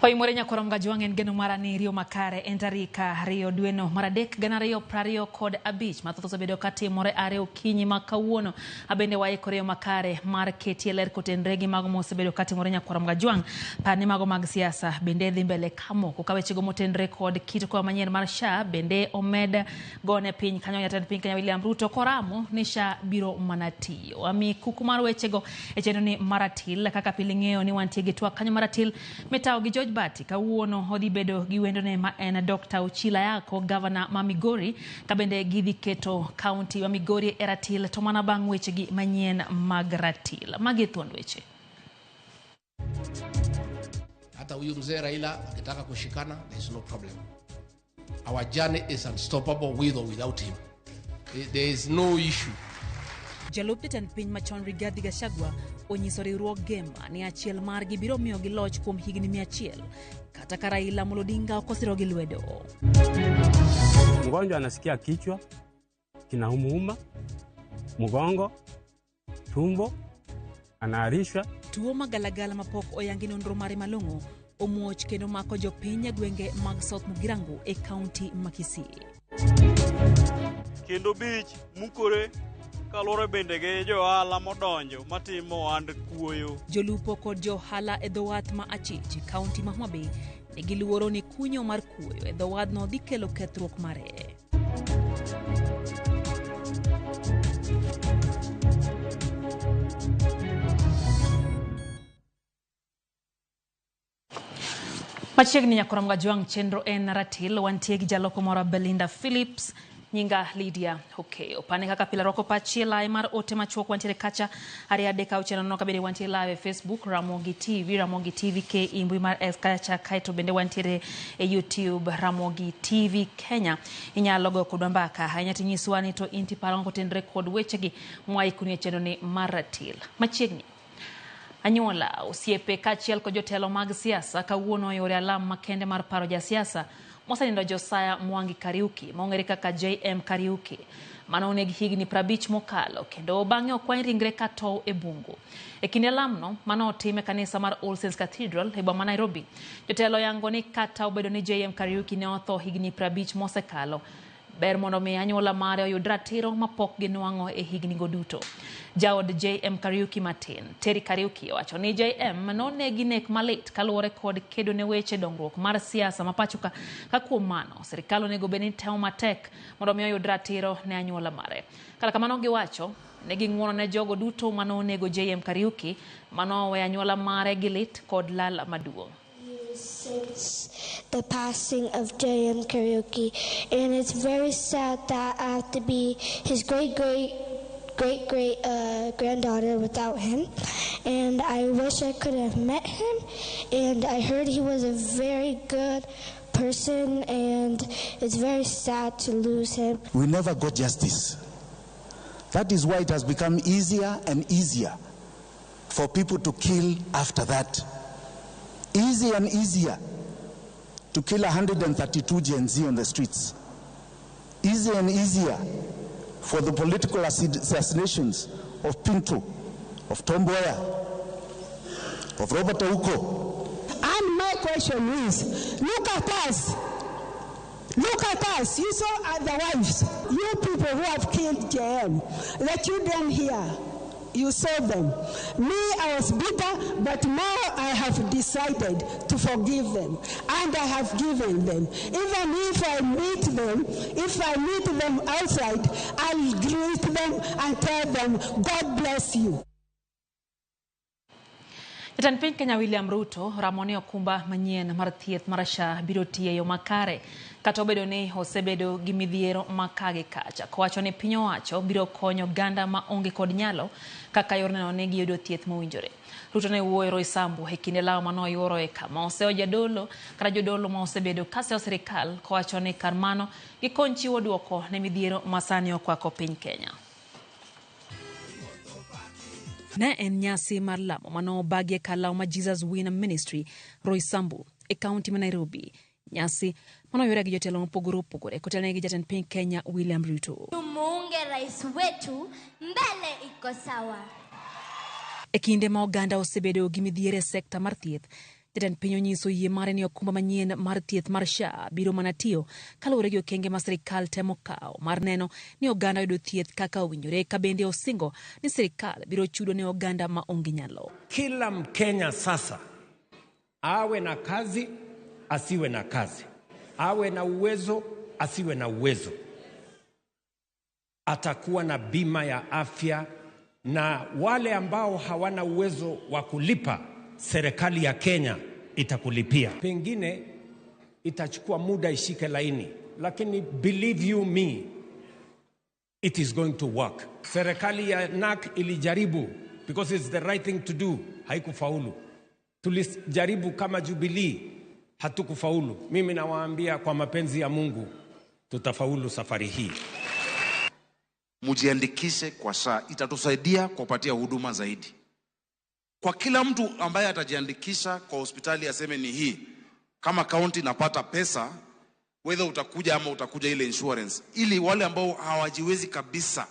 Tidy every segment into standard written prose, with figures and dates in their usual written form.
Koimore nyakorom gajuangen geno marani rio makare entarika rio dueno maradek gana rio prario kod abich mathoth osebedo katimore are okinyi makawuono abende waikore makare mar ketieler kotenre gi mago mosebedo katimore nyakorom gajuang pane mago mag siasa bende dhi mbele kamo kokawechego motenre kod kitko manyien mar SHA bende omed gone piny kanyo jatend piny Kenya William Ruto koramo ni SHA biro manatio ami kuku mar wechego echendo ni maratil kaka pilingeo ni wantie gi twak kanyo maratil metao gi Bati kawuono odhi bedo gi wendone ma en Dr. Uchila Yako Governor ma Migori kabende gidhi keto county wa Migori eratil to mana bang' weche gi manyien mag ratil magi thuond weche. Hata huyu mzee Raila akitaka kushikana, there is no problem. Our journey is unstoppable with or without him. There is no issue. Jalup jatend piny machon Rigathi Gachagua onyiso riwruok Gema ni achiel margi biro miyo gi loch kuom higni 100 kata ka Raila Odinga okosiro gi lwedo. Mgonjwa anasikia kichwa kinauma, mgongo, tumbo, anaarishwa. Tuo magalagala mapok oyangi nonro mare malong'o omuoch kendo mako jopiny gwenge mag South Mugirango e county ma Kisii. Kendo bich mukore kalore bende ge johala modonjo matimo and kuoyo. Jolupo kod johala e dhowath ma Achichi county ma Homa Bay nigi luoro ni kunyo mar kuoyo e dhowadhno dhi kelo kethruok mare. Machiegni nyakorom gajuang chenro en ratil wantie gi jaloko moro Belinda Phillips nyinga Lydia Hokeo. Pane kaka pila roko pachi lai mar ote machuok wantiere kacha aria deka uchena noka bende wantiere live Facebook Ramogi TV ke imbui mar kacha kaito bende wantiere e YouTube Ramogi TV Kenya. Inya logo kodwa mbaka hanyati nyiswani to inti parango tendre kod wechegi mwai kunie chendo ni maratil. Machiegni anyuola osiepe kachiel ko jotelo mag siasa kawuono yore alam makende mar paro ja siasa mosanindo Josiah Mwangi Kariuki mong'ere kaka JM Kariuki manone gi higni 50 mokalo kendo bang'e okwany ringre kato e bungu e kinde lamno mano time kanisa mar All Saints Cathedral e boma Nairobi. Jotelo yango ni kata obedo ni JM Kariuki ne otho higni 50 mosekalo ber mondo mi anyuola mare oyud ratiro mapok ginuang'o e higni go duto. Jaod JM Kariuki matin Terry Kariuki wacho ni JM nonegi nek malit kaluwore kod kedo ne weche dongruok mar siasa mapachuka ka kuom mano serikal onego bed ni temo matek mondo mi oyud ratiro ne anyuola mare. Kala kamano giwacho ne ging'uono ne jogo duto manonego JM Kariuki mano we anyuola mare gilit kod lal maduong'. Since the passing of JM Kariuki, and it's very sad that I have to be his great granddaughter without him, and I wish I could have met him, and I heard he was a very good person, and it's very sad to lose him. We never got justice. That is why it has become easier and easier for people to kill after that. Easier and easier to kill 132 Gen Z on the streets. Easier and easier for the political assassinations of Pinto, of Tom Mboya, of Robert Ouko. And my question is, look at us. Look at us. You saw the wives. You people who have killed JM, the children here. You saw them. Me, I was bitter, but now I have decided to forgive them. And I have given them. Even if I meet them outside, I'll greet them and tell them, God bless you. Jatend piny Kenya William Ruto ramone okumba manyien mar thieth mar SHA biro tiyo yo makare kata obedo ni osebedo gi midhiero makage kacha. Kowacho ni piny owacho biro konyo ganda ma onge kod nyalo kaka yorno ne giyudo thieth mowinjore. Ruto ne wuoyo Roysambu e kinde law mano yoro e kama oseo jadolo kata jodolo ma osebedo kaseo sirikal kowacho ni kar mano gikony chiwo duoko ne midhiero masani okwako piny Kenya. Ne en nyasi mar lamo mano bagie kalaw ma Jesus Winner Ministry Roysambu e county ma Nairobi. Nyasi mano yore gi jotelo mopogore opogore kotelne gi jatend piny Kenya William Ruto. Tumuunge rais wetu mbele iko sawa. E kinde ma oganda osebedo gi midhiere sekta mar thieth, Jatend piny onyiso yie mare ni okumba manyien mar thieth mar SHA biro mana tiyo kaluwore gi okenge ma sirikal temo kawo mar neno ni oganda yudo thieth kaka owinjore, ka bende osingo ni sirikal biro chudo ne oganda ma onge nyalo. Kila Mkenya sasa awe na kazi asiwe na kazi, awe na uwezo asiwe na uwezo, atakuwa na bima ya afya, na wale ambao hawana uwezo wa kulipa, serikali ya Kenya itakulipia. Pengine itachukua muda ishike laini, lakini believe you me, it is going to work. Serikali ya NAK ilijaribu because it's the right thing to do, haikufaulu. Tulijaribu kama Jubilee, hatukufaulu. Mimi nawaambia kwa mapenzi ya Mungu tutafaulu safari hii. Mujiandikishe kwa SHA, itatusaidia kupatia huduma zaidi. Kwa kila mtu ambaye atajiandikisha kwa hospitali aseme ni hii, kama county napata pesa, whether utakuja ama utakuja ile insurance, ili wale ambao hawajiwezi kabisa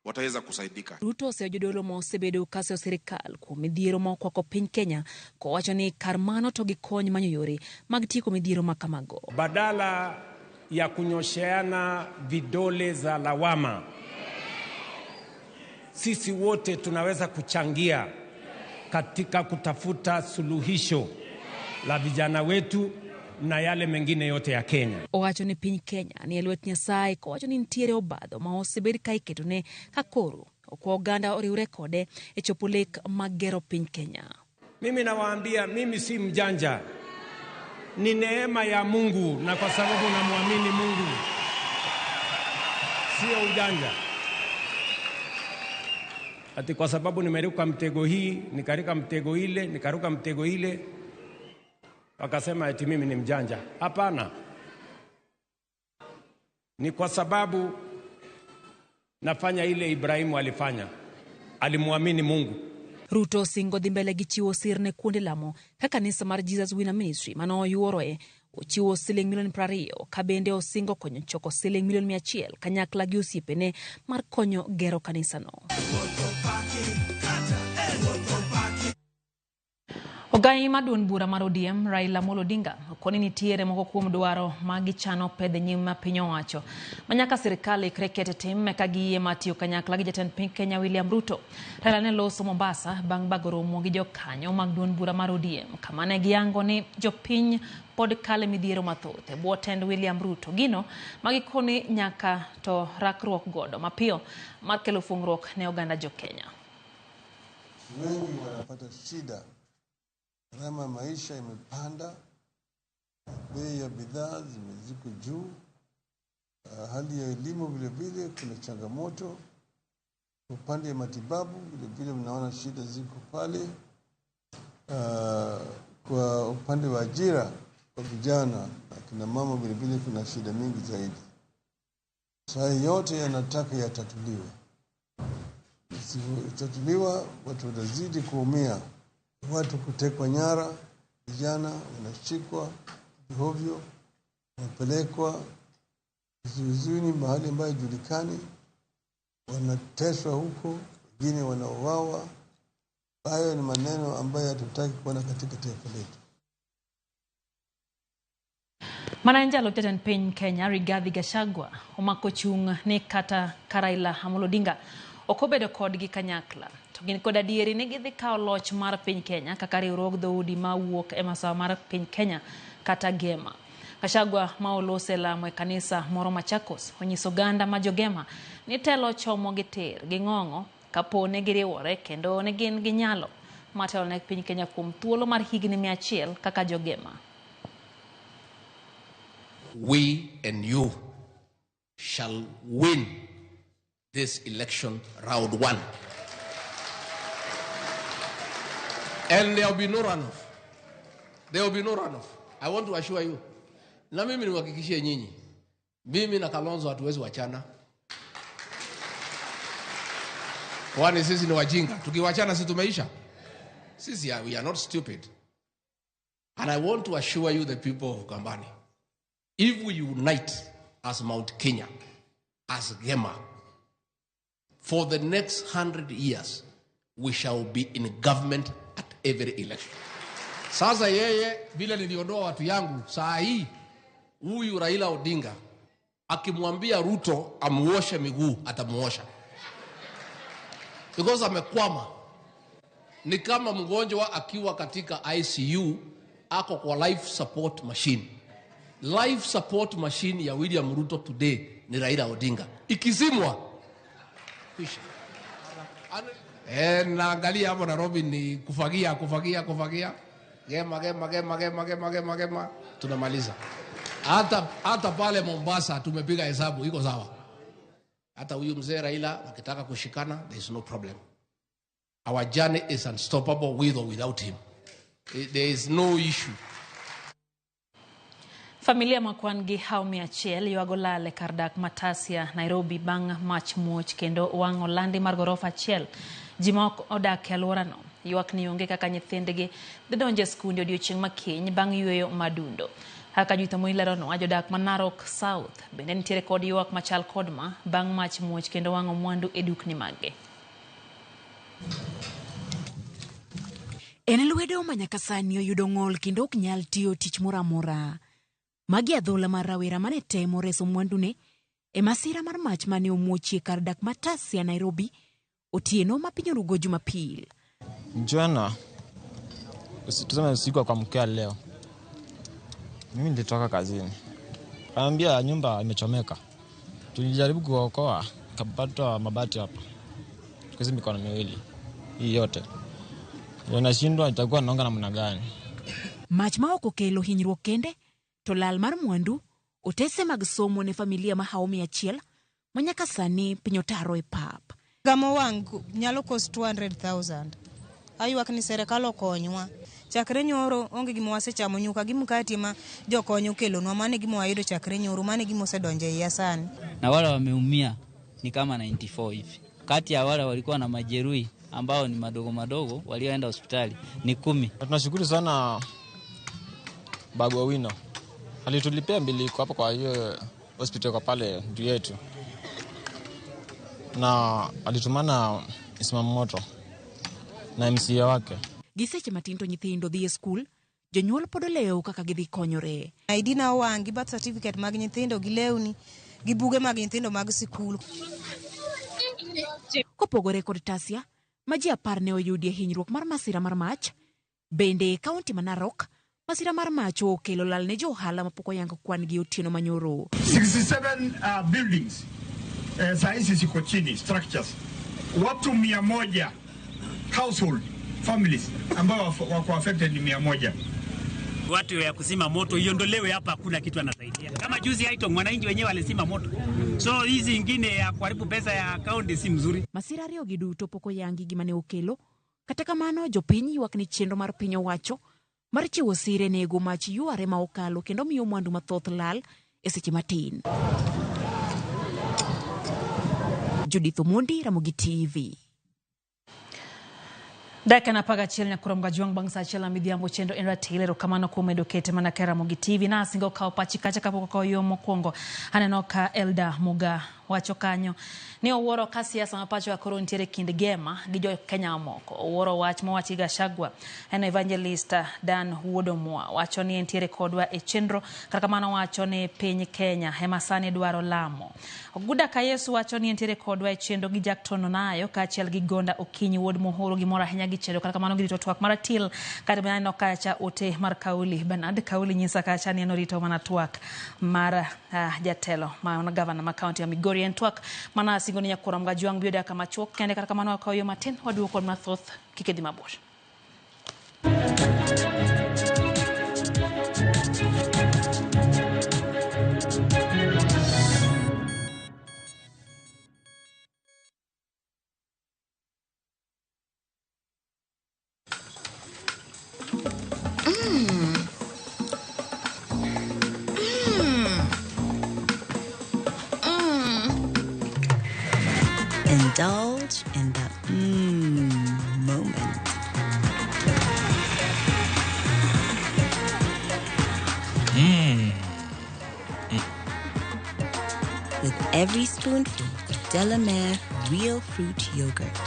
wataweza kusaidika. Ruto osejodolo mosebedo kaso sirikal kuom midhiero moko kwa piny Kenya, kowacho ni karmano to gi kony manyo yore mag tieko midhiero makamago. Badala ya kunyosheana vidole za lawama, sisi wote tunaweza kuchangia katika kutafuta suluhisho la vijana wetu na yale mengine yote ya Kenya. Owacho ni piny Kenya ni elwet Nyasaye, kowacho ni ntiere obadho ma osebed ka iketone kakoro kwa oganda oriwre kode e chopo lek mag gero piny Kenya. Mimi nawaambia, mimi si mjanja, ni neema ya Mungu, na kwa sababu namwamini Mungu, sio ujanja. Ati kwa sababu nimeruka mtego hii, nikarika mtego ile, nikaruka mtego ile, wakasema eti mimi ni mjanja. Hapana. Ni kwa sababu nafanya ile Ibrahimu alifanya. Alimwamini Mungu. Ruto singo dhi mbele gi chiwo sir ne kuonde lamo ka kanisa mar Jesus Winner Ministry mano yuoroe ochiwo $20,000,000 ka bende osingo konyo choko $100,000,000 kanyakla gi osiepene mar konyo gero kanisano. Ogai maduon bura mar ODM Raila Amolo Odinga okoni nitiere moko kuom dwaro magi chano pedhe nyim ma piny owacho manyaka sirikal ikre kete tim ka giyie matiyo kanyakla gi jatend piny Kenya William Ruto. Raila ne loso Mombasa bang' bago romo gi jokanyo mag duon bura mar ODM kama ne giyango ni jopiny pod kale midhiero mathoth e bwo tend William Ruto, gino magikoni nyaka to rakruok godo mapiyo mar kelo fungruok ne oganda jo Kenya. Wengi wanapata shida. Gharama maisha imepanda, bei ya bidhaa zimeziko juu, hali ya elimu vile vile kuna changamoto, upande wa matibabu vile vile mnaona shida ziko pale, kwa upande wa ajira kwa vijana na kina mama vile vile kuna shida mingi zaidi. Saa yote yanataka yatatuliwe. Isipotatuliwa watu watazidi kuumia. Watu kutekwa nyara, vijana wanashikwa hovyo, wanapelekwa vizuizini mahali ambayo julikani, wanateswa huko, wengine wanauawa. Hayo ni maneno ambayo hatutaki kuona katika taifa letu. Mananjalo jatend piny Kenya Rigathi Gachagua omako chung' ni kata Raila Amolo Odinga okobedo kodgi kanyakla to gin kod adieri ni gidhi kawo loch mar piny Kenya kaka riwruog dhoudi ma wuok e masawa mar piny Kenya kata Gema. Gachagua ma olose lamo e kanisa moro Machakos onyiso oganda ma jogema ni telo chomo gi ter gi ng'ong'o kapo ne giriwore kendo ne gin gi nyalo matelo ne piny Kenya kuom thuolo mar higni 100 kaka jogema. We and you shall win this election round 1. And there will be no runoff. There will be no runoff. I want to assure you. Na mimi niwahakikishie nyinyi. Mimi na Kalonzo hatuwezi wachana. Kwani sisi ni wajinga. Tukiwachana sisi tumeisha. Sisi we are not stupid. And I want to assure you the people of Kambani. If we unite as Mount Kenya, as Gema, for the next 100 years, we shall be in government at every election. Sasa yeye vile niliondoa watu yangu, saa hii huyu Raila Odinga akimwambia Ruto amuoshe miguu atamuosha, because amekwama. Ni kama mgonjwa akiwa katika ICU ako kwa life support machine. Life support machine ya William Ruto today ni Raila Odinga. Ikizimwa kisha naangalia hapo Nairobi ni kufagia. Gema. Tunamaliza. Hata pale Mombasa tumepiga hesabu, iko sawa. Hata huyu mzee Raila wakitaka kushikana, there is no problem. Our journey is unstoppable with or without him. There is no issue. Familia makwangi haumi achiel yuagolale kardak Matasia Nairobi bang mach muoch kendo wango landi mar gorofa achiel. Jimok odak alworano yuak ni onge kaka nyithindgi donje skunde odiochieng' makiny bang yueyo madundo. Haka juito moilerono ajodak Narok South bende nitiere kod yuak machal kodma bang mach muoch kendo wango mwandu e dukni mage. En lwedo manyaka sani oyudo ng'ol kendo ok nyal tiyo tich moramora. Magi adhola mar rawera mane temo reso mwandune e masira mar mach mane omuochie kar dak Matasia Nairobi otieno ma piny orugo Jumapil. Jana tuseme usiku wa kuamkia leo mimi nilitoka kazini, kaambia nyumba imechomeka. Tulijaribu kuokoa, kapata mabati hapa tukizi mikono miwili hii yote yanashindwa, itakuwa naonga namna gani? Mach ma ok okelo hinyruok kende to lal mar mwandu otese mag somo ne familia ma haumi achiel manyaka sani piny otaro e pap. Gamo wangu nyalo cost 200,000. Ayuak ni serikal okonywa. Chakre nyoro onge gimo wasechamo nyuka gi mkati ma jokonyo kelonwa, mane gimo wayudo chakre nyoro, mane gimo sedonje ya sana. Na wale wameumia ni kama 94 hivi. Kati ya wale walikuwa na majeruhi ambao ni madogo walioenda hospitali ni 10. Tunashukuru sana Babu Owino. Alitulipia mbili kwa hapo kwa hiyo hospitali kwa pale ndu yetu. Na alitumana Ismamu Moto na MCA wake. Giseche matinto nyithindo dhi e skul, jonyuol podoleo kaka gidhi konyore. ID na wangi, birth certificate mag nyithindo gi lewni, gi buge mag nyithindo mag skul. Kopogore kod Tasia, ma ji 10 ne oyudie hinyruok mar masira mar mach, bende kaunti ma Narok, masira mar mach okelo lal ne johala mapok oyango kwan gi otieno manyoro. 67 buildings sahizi ziko chini structures. Watu 100 household families ambao wako affected ni 100. Watu ya kuzima moto iondolewe hapa, hakuna kitu anasaidia. Kama juzi haito mwananchi wenyewe alisima moto. So hizi nyingine ya kuharibu pesa ya kaunti si mzuri. Masira ariyo giduto pok oyangi gima ne okelo. Kata kamano jopiny yuak ni chenro mar piny owacho mar chiwo sire nego mach yuare ma okalo kendo miyo mwandu mathoth lal e seche matin. Judith Omondi, Ramogi TV. Daka na paga chiel nyakura mgajuang bangsa chiel midhiambo chendo en ratile rokamano kuom medo kete mana kera Ramogi TV na singo kao pachi kacha kapoko kao yo mokwongo aneno ka Elda Muga wacho kanyo ni owuoro ka siasa mapacho ya koro ntiere kind Gema gi jo Kenya moko. Owuoro wach mowachi Gachagua en evangelist Dan Wuodomwa wacho ni ntiere kodwa e chenro kata kamano wacho ni piny Kenya ema sani dwaro lamo. Oguda ka Yesu wacho ni ntiere kodwa e chenro gi Jack Tononayo kaachiel gi Gonda Okinyi wuod Muhuru gi mora hinya gi chenro kata kamano girito twak maratil kata maneno kacha ote mar Kauli Bernard Kauli nyisa kacha ni norito mana twak mar jatelo ma gavana ma county ya Migori en twak mana singoni nyakura mgajuang bioda kama chuok kende kata kamano akayo matin waduo kod mathoth kikedi mabor. Indulge in that moment. With every spoonful of Delamere real fruit yogurt.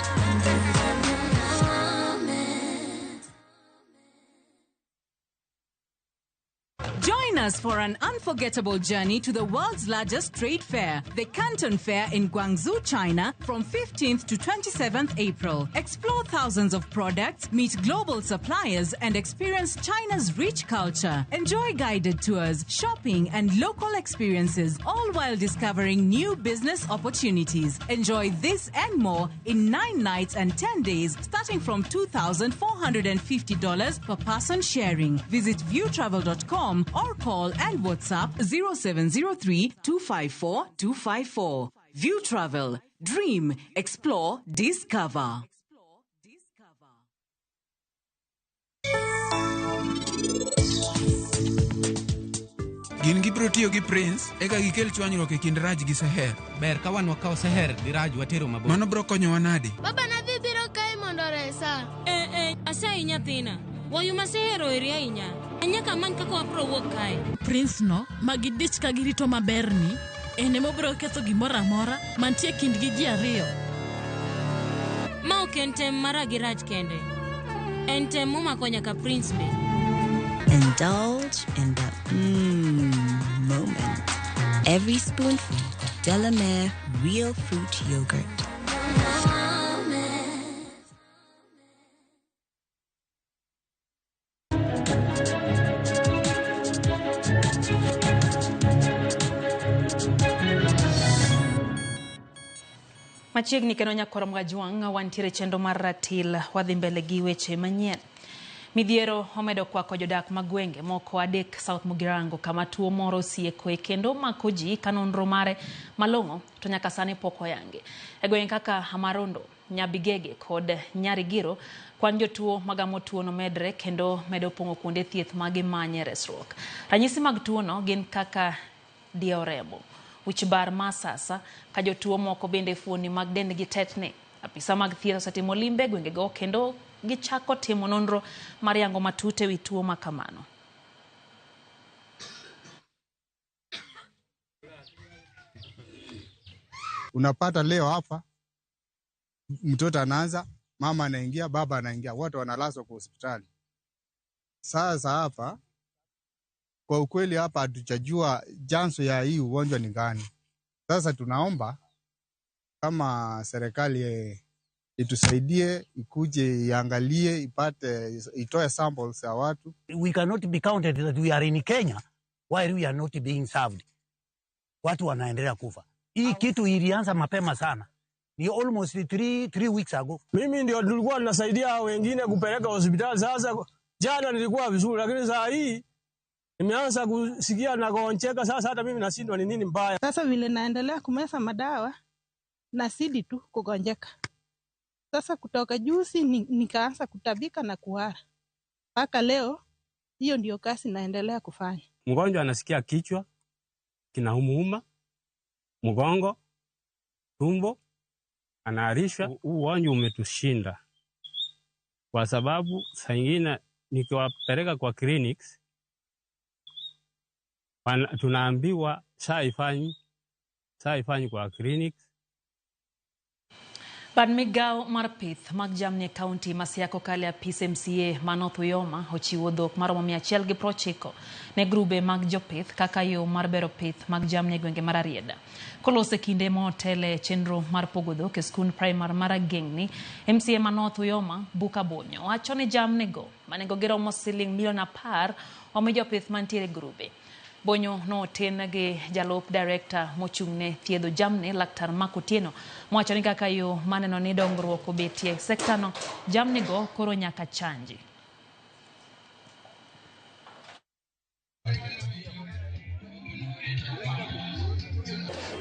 us for an unforgettable journey to the world's largest trade fair, the Canton Fair in Guangzhou, China, from 15th to 27th April. Explore thousands of products, meet global suppliers, and experience China's rich culture. Enjoy guided tours, shopping, and local experiences, all while discovering new business opportunities. Enjoy this and more in 9 nights and 10 days, starting from $2,450 per person sharing. Visit viewtravel.com or call and WhatsApp 0703 254 254. View Travel. Dream, explore, discover. Gin gibro tiyo gi Prince eka gikel chwanyruok e kind Raj gi Seher. Ber ka wan wakaw Seher gi Raj watero mabor. Mano bro konyowa nade? Baba nadhi biro kae mondo resa. Asayi nyathina. Wayuma Seher oheri ahinya. Nyaka many kaka wapro wuok kae. Prince no magidich ka girito maberni ene mobro ketho gimoro amora mantie kindgi ji ariyo. Ma ok en tem mara gi Raj kende. En tem momako nyaka Prince be. Indulge in the moment. Every spoonful Delamere real fruit yogurt. Machiegni kendo nyakorom Gajwang' wantiere chenro mar ratil wadhi mbele gi weche manyien. Midhiero omedo kwako jodak magwenge moko adek South Mugirango kama tuo moro sieko kendo mako ji kanonro mare malongo to nyaka sani pok oyangi. E gwenge kaka Amarondo, Nyabigege kod Nyarigiro kwan jotuo magamo tuo no medre kendo medo pongo kuonde thieth magimanye resruok. Ranyisi mag tuo no gin kaka dioremo, wichbar masasa, ka jotuo moko bende fuoni mag dendgi tetni. Apisa mag thieth osetimo limbe gwenge go kendo gichako timo nonro mar yango matute wi tuo makamano. Unapata leo hapa mtoto anaanza, mama anaingia, baba anaingia, wote wanalazwa kwa hospitali. Sasa hapa kwa ukweli hapa hatujajua chanzo ya hii ugonjwa ni gani. Sasa tunaomba kama serikali itusaidie, ikuje iangalie, itoe samples ya watu. We cannot be counted that we are in Kenya while we are not being served. Watu wanaendelea kufa. Hii kitu ilianza mapema sana. Ni almost 3 weeks ago. Mimi ndio nilikuwa ninasaidia wengine kupeleka hospitali. Sasa jana nilikuwa vizuri, lakini saa hii nimeanza kusikia na kuoncheka. Sasa hata mimi nashindwa ni nini mbaya. Sasa vile naendelea kumeza madawa nasidi tu kugonjeka. Sasa kutoka juzi nikaanza kutabika na kuhara. Mpaka leo hiyo ndio kazi naendelea kufanya. Mgonjwa anasikia kichwa kinauma, mgongo, tumbo, anaharisha. Ugonjwa umetushinda. Kwa sababu saa nyingine nikiwapeleka kwa clinics tunaambiwa saa ifanyi kwa clinics. Bad migao mar pith mag jamni county Masiako kale apis MCA Manoth Uyoma ochiwo dhok maromo 190 ne grube mag jopith kaka yo mar bero pith mag jamni gwenge mar Arieda. Kolose kinde motele chenro mar pogo dhok e skul primar mar Agengni, MCA Manoth Uyoma Buka Bonyo wacho ni jamni go manego giromo $10,000,000 omi jopith mantiere grube. Bonyo no tenage jalop director mochungne thiedho jamni Laktar Makotieno mwacho ni kaka yo maneno ni dongruok obetie sekta no jamni go koro nyaka chanji.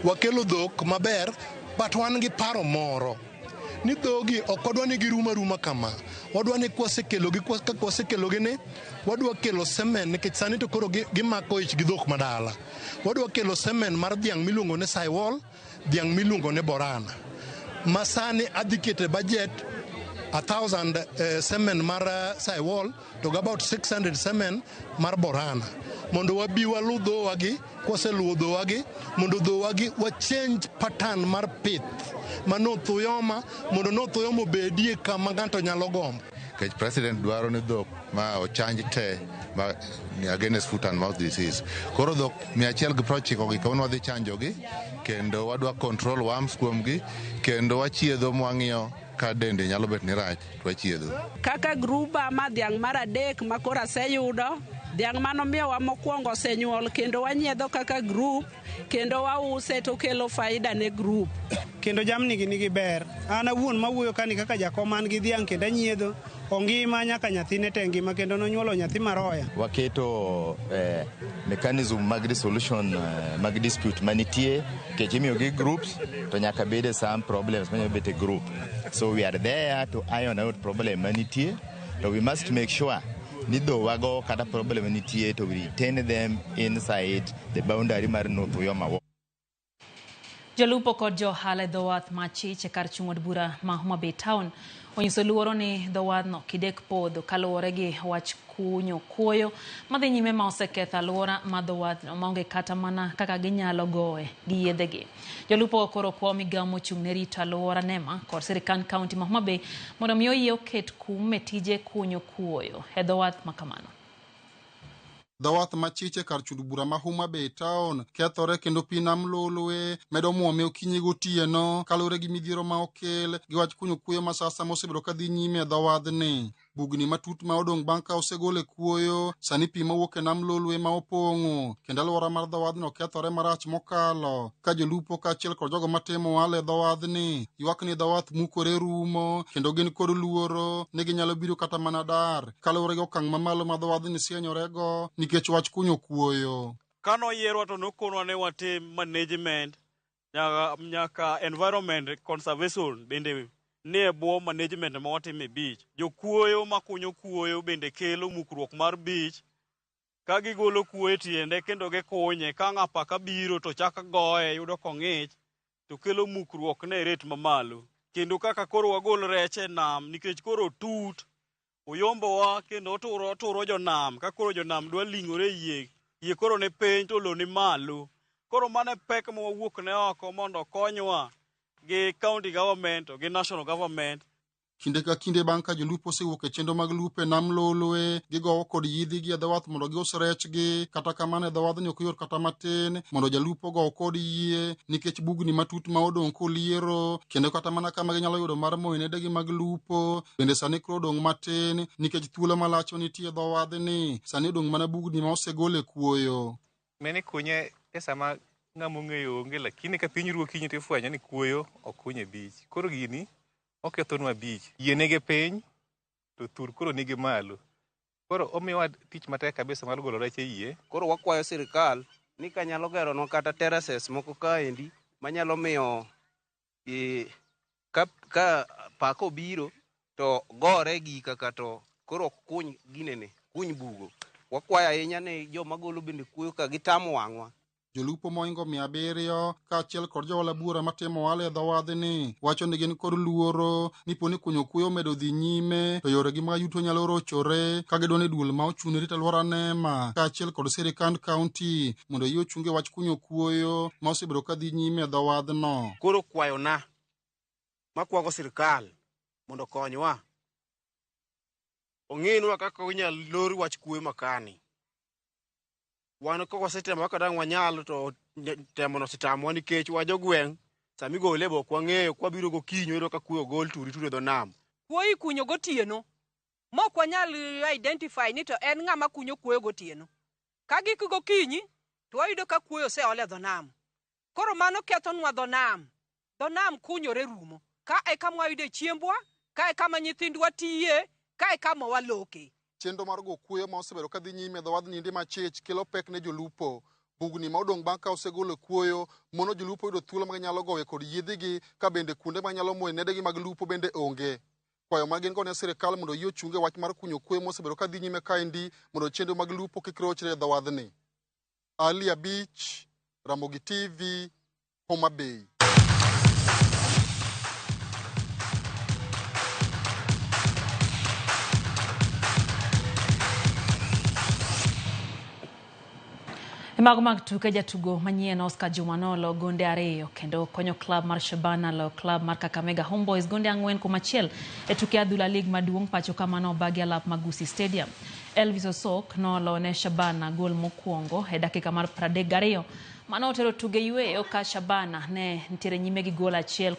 Wakelo dhok maber but wan gi paro moro ni dhogi ok wadwa ni giruma kama. Wadwa ni kwasekelogi ne wadwa kelo semen nikech sani to koro gimako ich gi dhok madala. Wadwa kelo semen mar dhiang' miluongo ne Saiwol, dhiang' miluongo ne Borana. Masani adhi kete budget 1,000 semen mar Saiwol to about 600 semen mar Borana. Mondo wabi walu dhowagi, kwaseluwo dhowagi, mondo dhowagi wa change pattern mar pith. Manoth Uyoma, mondo Noth Uyoma obedie kama ng'ato nyalo gombo. Kech president dwaro ni dhok ma ochanj te ma ni against foot and mouth disease. Koro dhok 190 gi kawuono wadhi chanjogi kendo wadwa control worms kuomgi kendo wachiedho mwang'iyo ka dende nyalo bet ni rach twachiedho. Kaka gruba ma dhiang' mar adek ma koro aseyudo, dhiang' mano miyowa mokwongo osenyuol kendo wanyiedho kaka grup kendo wause to kelo faida ne grup. Kendo jamni gi nigi ber. An awuon mawuoyo kani kaka jakom man gi dhiang' kendo anyiedho ongima nyaka nyathine te ngima kendo nonyuolo nyathi maroya. Waketo mechanism mag resolution mag dispute manitie kech imiyogi groups to nyaka bede some problems manyalo bet e group. So we are there to iron out problem manitie, so we must make sure ni wago kata problem manitie to we retain them inside the boundary mar North Uyoma. Jolupo kod johala e dhowath ma Chich e kar chung' od bura ma Homa Bay Town onyiso luoro ni dhowadhno kidek podho kaluwore gi wach kunyo kuoyo madhi nyime ma oseketho alwora ma dhowadhno maonge kata mana kaka ginyalo goye gi yedhegi. Jolupo koro kwayo migawo mochung' ne rito alwora NEMA kod sirikand kaunti ma Homa Bay mondo miyo yie oket kum e tije kunyo kuoyo e dhowath ma kamano. Dhowath ma Chich e kar chud bura ma Homa Bay Town kethore kendo pi nam lolwe medo muome okinyi gotieno kaluwore gi midhiero ma okel gi wach kunyo kuoyo ma sasa mosebedo ka dhi nyime e dhowadhni. Bugni matut ma odong' bang' ka osegole kuoyo sani pi mawuok e nam lolwe ma opong'o kendo alwora mar dhowadhno kethore marach mokalo ka jolupo kaachiel kod jogo matimo ohala e dhowadhni ywak ni dhowath mukore rumo kendo gin kod luoro ni ginyalo biro kata mana dar kaluwore gi okang' mamalo ma dhowadhni sienyorego nikech wach kunyo kuoyo. Kanoyierwa to nokonwa ne watim management nyaka environment conservation bende ne bwo management ma watimo e beach. Jokuoyo makunyo kuoyo bende kelo mukruok mar beach ka gigolo kuoyo tiende kendo gikunye ka ng'apa ka biro to chaka goye yudo kong'ich to kelo mukruok ne rate mamalo. Kendo kaka koro wagol rech e nam nikech koro tut oyombowa kendo oturo jonam ka koro jonam dwa ling'ore yie koro ne piny to lo ni malo. Koro mane pek ma wawuok ne oko mondo konywa gi county government gi national government. Kinde ka kinde bang' ka jolupo osewuok e chenro mag lupo e nam lolwe gigowo kod yidhi gi e dhowath mondo gius rechgi kata kamano e dhowadhni ok yor kata matin mondo jalupo gow kod yie nikech bugni matut ma odong' koliero kendo kata mana kama ginyalo yudo mar moyo nedegi mag lupo bende sani koro odong' matin nikech thuolo malach manitie e dhowadhni sani odong' mana bugni ma osegole kuoyo. Mene kunye e sama ng'amo ng'eyo onge lakini ka piny ruo kinyi tifwenyo ni kuoyo okunye bich. Koro gini okethonwa bich. Yie nege piny to thur koro nige malo. Koro omiwa tich matek kabisa mar golo rech e yie. Koro wakwayo sirikal ni kanyalo geronwa kata terraces moko kaendi manyalo miyo ka pako biro to gore gi kaka to koro kuny ginene kuny bugo. Wakwayo ahinya ni joma golo bende kuoyo ka gitamo wang'wa. Jolupo moingo 700 kaachiel kod johala bura matimo ohala e dhowadhni wacho ni gin kod luoro ni poni kunyo kuoyo medo dhi nyime to yoregi mag yuto nyalo rochore ka gidwa ni duol ma ochung' rito alwora NEMA kaachiel kod sirikand kaunti mondo yie ochunge wach kunyo kuoyo ma osebedo ka dhi nyime e dhowadhno. Koro kwayona makwago sirikal mondo konywa ong'inwa kaka inyalo lor wach kuoyo makani. Wan ko wasetemo wakadang' wanyalo to temo no sitamwa nikech wajogweng' sami gole bok wang'eyo kwa biro gokinyo ero ka kuoyo gol turi dho nam. Kuoyo kunyo gotieno mok wanyal identify ni to en ng'ama kunyo kuoyo gotieno. Ka gik gokinyi to wayudo ka kuoyo oseole dho nam. Koro mano kethonwa dho nam. Dho nam kunyore rumo. Ka e kama wayude chiembwa, ka e kama nyithindwa tiye, ka e kama waloke. Chenro mar go kuoyo ma osebedo ka dhi nyime e dhowadhni ndi ma Chich kelo pek ne jolupo. Bugni ma odong' bang' ka osegolo kuoyo mono jolupo yudo thuolo ma ginyalo gowe kod yedhigi ka bende kuonde ma nyalo moyo nedegi mag lupo bende onge. Kwayo ma gin go ne sirikal mondo yie ochunge wach mar kunyo kuoyo ma osebedo ka dhi nyime kaendi mondo chenro mag lupo kik rochre e dhowadhni. Ali Abich, Ramogi TV, Homa Bay. Mag tuke jatugo manyien Oscar Juma nolo gonde ariyo kendo konyo klab mar Shabana lo klab mar Kakamega Homeboys gonde 4-1 e tuke adhula lig maduong' pacho kamano bagi alap Magusi Stadium. Elvis Osok nolo ne Shabana gol mokwongo e dakika mar 32 manotero tuge yueyo ka Shabana ne ntiere nyime gi gol 1-0.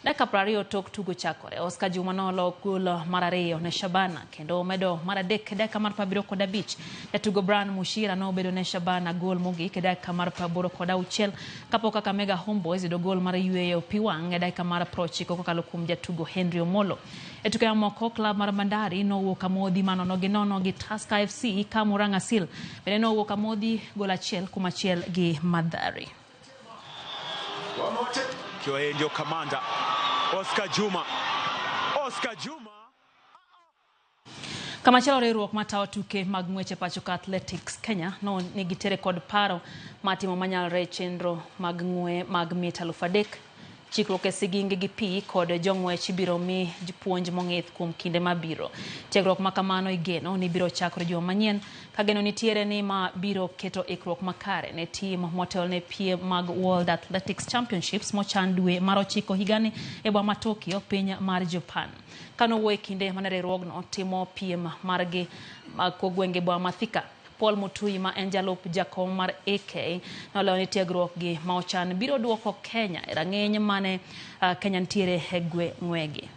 Dakika 20 tok tugo chakore Oscar Juma nolo gol mar ariyo ne Shabana kendo medo mar adek dakika mar 75 jatugo Brian Mushira no bedo ne Shabana gol mogik e dakika mar 86 kapok Kakamega Homeboys do gol mar yueyo piwang' e dakika mar 90 kokalo kuom jatugo Henry Omolo. E tuke moko klab mar Bandari no wuok amodhi manono gi nono gi Tusker FC ka Murang'a Seal bende no wuok amodhi gol 1-1 gi Mathare. Kiwa yeye ndio kamanda Oscar Juma. Kama chalo riwruok matawo tuke mag ng'weche pacho ka Athletics Kenya no nigi tere kod paro matimo manyalre chenro mag ng'we mag mita 3,000 chikruok e sigingi gi pi kod jong'wech biro mi puonj mong'ith kuom kinde mabiro. Tiegruok makamano igeno ni biro chakore juma manyien ka geno nitiere ni ma biro keto ikruok makare ne tim motel ne piem mag World Athletics Championships mochan dwe mar 9 higani e boma Tokyo piny mar Japan. Kano wuoye kinde manere rogno timo piem margi mag gwenge boma Thika. Paul Mutui ma en jalup jakom mar AK noleo ni tiegruok gi ma ochan biro duoko Kenya e rang'eny mane Kenya ntiere e ng'wegi.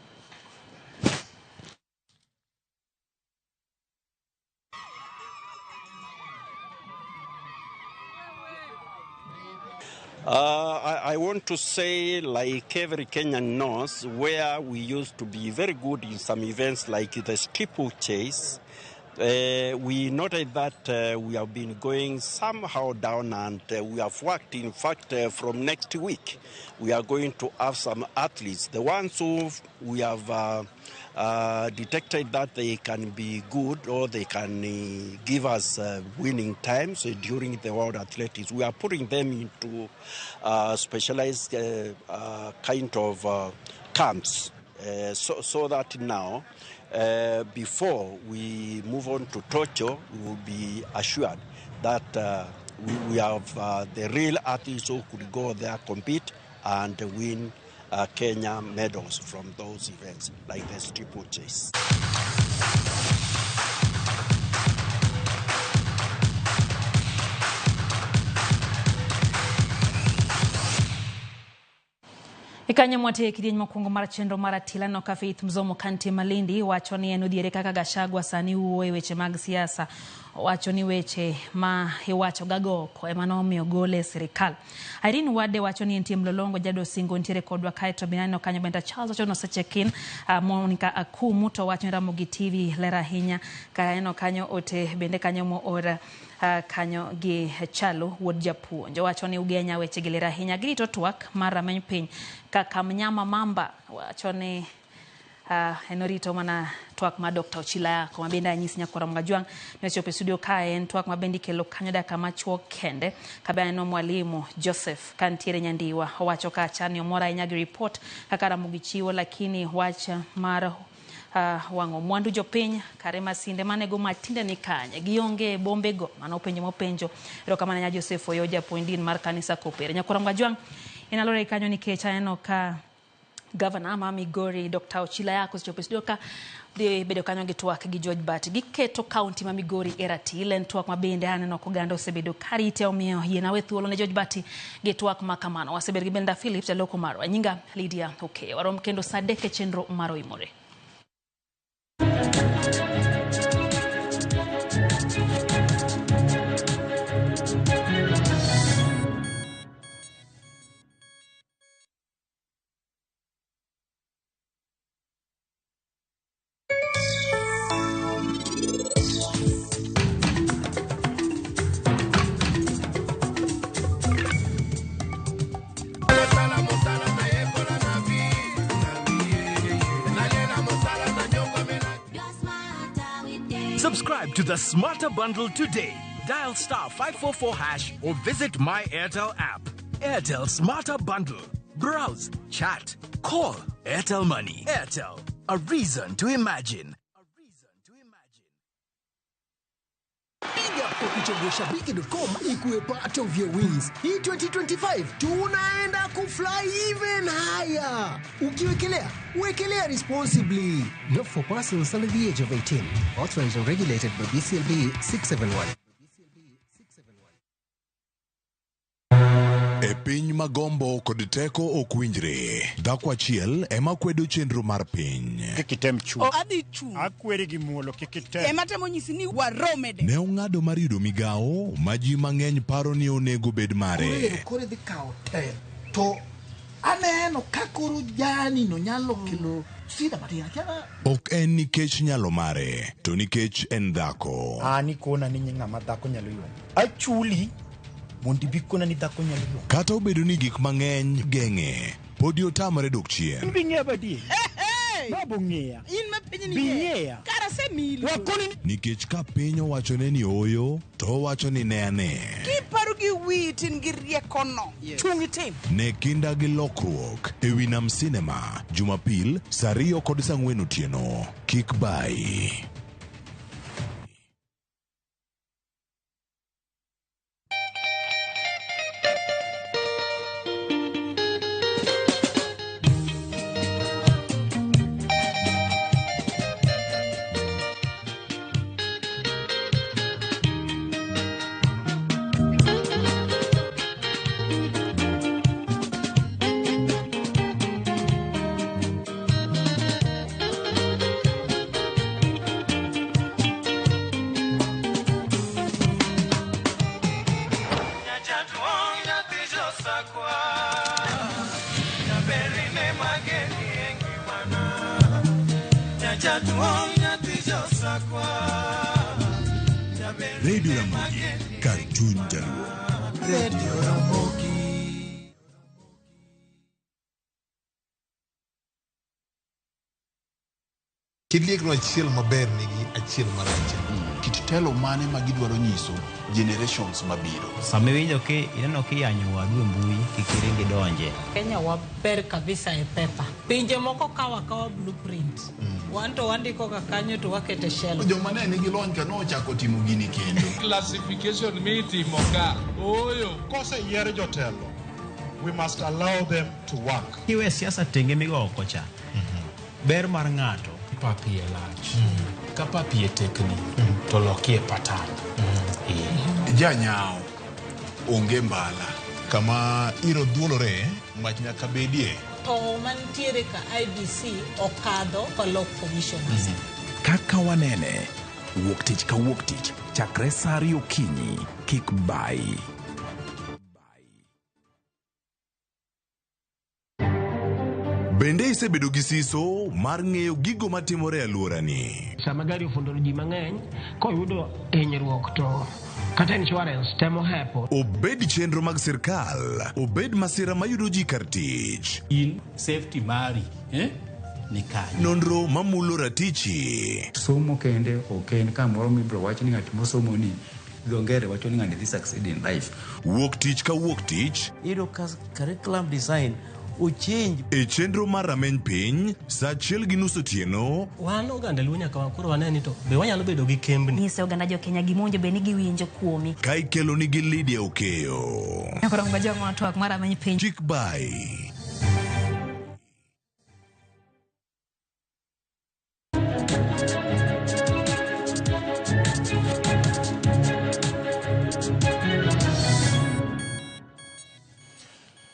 I want to say, like every Kenyan knows, where we used to be very good in some events like the steeplechase, we noted that we have been going somehow down, and we have worked. In fact, from next week, we are going to have some athletes. The ones who we have detected that they can be good or they can give us winning times during the World Athletics. We are putting them into specialized kind of camps so that now, before we move on to Tokyo, we will be assured that we have the real athletes who could go there, compete, and win Kenya medals from those events, like the steeplechase. Ikanya mwate kidieny mokwongo mar chenro mar Atila no ka Faith Mzomo kanti Malindi wacho ni en odhiere kaka Gachagua sani wuoyo e weche mag siasa. Wacho ni weche ma iwacho gagoko ema nomiyo gole sirikal. Irene Wade wacho ni entie mlolongo jado singo ntiere kodwa kae to binano kanyo benda Charles wacho no sechekin Monica Akumu to wacho ni Ramogi TV lera hinya ka eno kanyo ote bende kanyo mo ora kanyo gi chalo wuod japuonjo wacho ni ugenya weche gi lera hinya girito twak mar rameny piny kaka mnyama mamba wacho ni enorito mana twak ma Dr. Ochila ko mabenda anyisi nyakora mgajwang ne chope studio kae en twak mabendi kelo kanyo daka machuo kende kabano mwalimu Joseph kantiere Nyandiwa wacho ka chani omora inyagi report kaka Ramogi chiwo lakini wacha mar wango mwandu jopiny kare masinde manego matinde ni kanye gionge bombe go mano penjo mopenjo ero kama nya Joseph Oyoja poindin mar kanisa Kopere nyakora mgajwang inalore kanyo ni kecha eno ka Governor ma Migori Dr. Ochila yako chope studio ka de bedo kanyo gitwak gi George Bat giketo county ma Migori erati len twak mabende aneno ko gando osebedo karite omiyo yena wethuolo ne George Bat gitwak makamano wasebedo gi Benda Phillips aloko marwa nyinga Lydia okay warom kendo sadeke chenro maro imore. Subscribe to the Smarter Bundle today. Dial *544# or visit My Airtel app. Airtel Smarter Bundle. Browse, chat, call. Airtel Money. Airtel. A reason to imagine. ukichagua shabiki.com ikuwe part of your wins. Hii 2025 tunaenda kufly even higher. Ukiwekelea, wekelea responsibly. Not for persons under the age of 18. Authorized and regulated by BCLB 671. E piny magombo kod teko okwinjre, dhako achiel ema kwedo chenro mar piny. Kikitem chu. Adhi chu. Akweri gi muolo kikitem. Ema temo nyisi ni waromede. Ne ong'ado mar yudo migawo ma ji mang'eny paro ni onego bed mare. Kore dhi kawo te. To aneno kakoro jani no nyalo kelo sida matin. Ok en nikech nyalo mare, to nikech en dhako. Ani kona ni ng'ama dhako nyalo yudo. Achuli mondi bikona ni dhako nyalo yudo. Kata obedo ni gik mang'eny geng'e, podi otamore dok chien. Bing'e badie. Babu ng'eya. In ma piny ni Bing'eya. Kara se milo. Nikech ka piny owachone ni oyo, to owacho ni ne ane. Kiparo gi witin gi riekono. Chungi tim. Ne kinda gi lokruok e wi Nam Sinema, Jumapil, saa 2 kod saa 4 otieno. Kik bai. Radio Ramogi, kar chuny jaluo. Radio Ramogi. Kidliekno achiel maber nigi achiel marach. Kit telo mane ma gidwaro nyiso generations mabiro. Sama iwinjo ineno kiyanyo wadu e mbui kikiringi donje. Kenya waber kabisa e pepa. Pinje moko kawa blueprint. Wanto wandiko kakanyo to wakete shell. Joma ne nigi lony kano ochako timo gini kendo. Classification mitimo ka. Oyo. Kose yier jotelo, we must allow them to work. Kiwe siasa tenge migo oko cha. Ber mar ng'ato. Papi e lach. Ka papi e tekni. To loki e patan. Janyao onge mbala. Kama iro dhuolore, mach nyaka bedie. To mantiere ka IBC okadho kolok commissioners. Kaka wanene, wuok tich ka wuok tich, chakre saa 2 okinyi, kik bai. Bende isebedo gi siso mar ng'eyo gigo matimore e alworani. Sama gari ofundoro ji mang'eny, koyudo hinyruok to kata insurance temo hepo. Obed chenro mag sirkal, obed masira mayudo ji kar tich. In safety mari, ni kanyo. Nonro mamulo ratichi. Somo kende oken kamoro mibro wach ni ng'at mosomo ni dhongere wacho ni ng'ani dhi succeed in life. Wuok tich ka wuok tich. Iro curriculum design uchinj e chenro mar rameny piny saa 1:30 otieno. Wan oganda luo nyaka wakoro waneni to be wanyalo bedo gi kembni. Nyise oganda jo Kenya gimonjo be nigi winjo kuomi. Ka ikelo nigi Lydia Okeyo. Nyakoro mga jogo matwak mar rameny piny. Kik bai.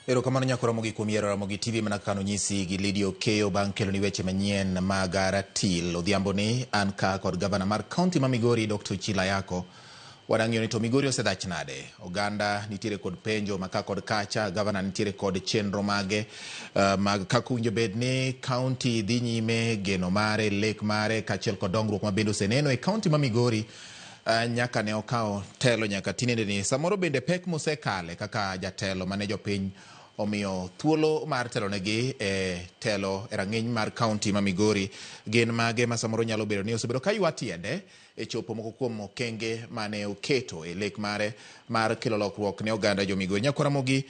Erokamano nyakoro Ramogi kuom yiero Ramogi TV mana kano nyisi gi Lydia Okeyo bang' kelo ni weche manyien mag ratil. Odhiambo ni an ka kod gavana mar kaunti ma Migori Dr. Ochilo Ayacko. Wadang'iyo ni to Migori osedhach nade. Oganda nitiere kod penjo maka kod kacha, gavana nitiere kod chenro mage mag kaka winjo bed ni kaunti dhi nyime geno mare, lek mare kachiel kod dongruok ma bende oseneno e kaunti ma Migori. Nyaka ne okawo telo nyaka tinende ni samoro bende pek mosekale kaka jatelo mane jopiny omiyo thuolo mar telo negi telo e rang'iny mar kaunti ma Migori gin mage ma samoro nyalo bedo ni osebedo ka ywa tiende e chopo moko kuom okenge mane oketo e lek mare mar kelo lokruok ne oganda jo Migori. Nyakoro Ramogi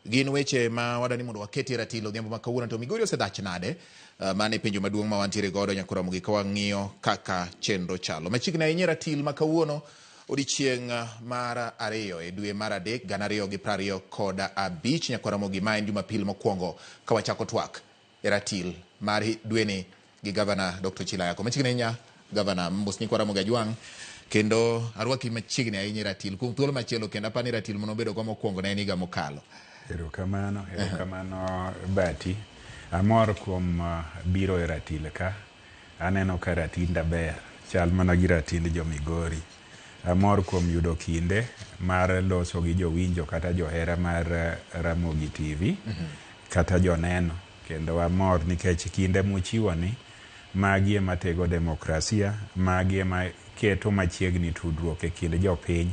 gin weche ma wadani mondo waketi ratilo odhiambo ma kawuono to Migori osedhach nade. Mane penjo maduong' ma wantiere godo Nyakoro Ramogi ka wang'iyo kaka chenro chalo. Machiegni ahinya ratil ma kawuono odiochieng' mar ariyo e dwe mar adek 2025 Nyakwaromogi ma en Jumapil mokwongo ka wachako twak e ratil mar dweni gi Gavana Dr. Ochilo Ayacko. Machiegni ahinya Gavana Mosni Nyakwaromogi Ajwang' kendo arwaki machiegni ahinya ratil kuom thuolo machielo kendo apani ratil monobedo go mokwongo ne higa mokalo. Erokamano Bati. Amor kuom biro e ratil ka. Aneno ka ratinda ber. Chal mana gi ratind jo Migori. Amor kuom yudo kinde mar loso gi jowinjo kata johera mar Ramogi TV kata joneno. Kendo amor nikech kinde muchiwo ni magi ema tego demokrasia, magi ema keto machiegni tudruok e kind jopiny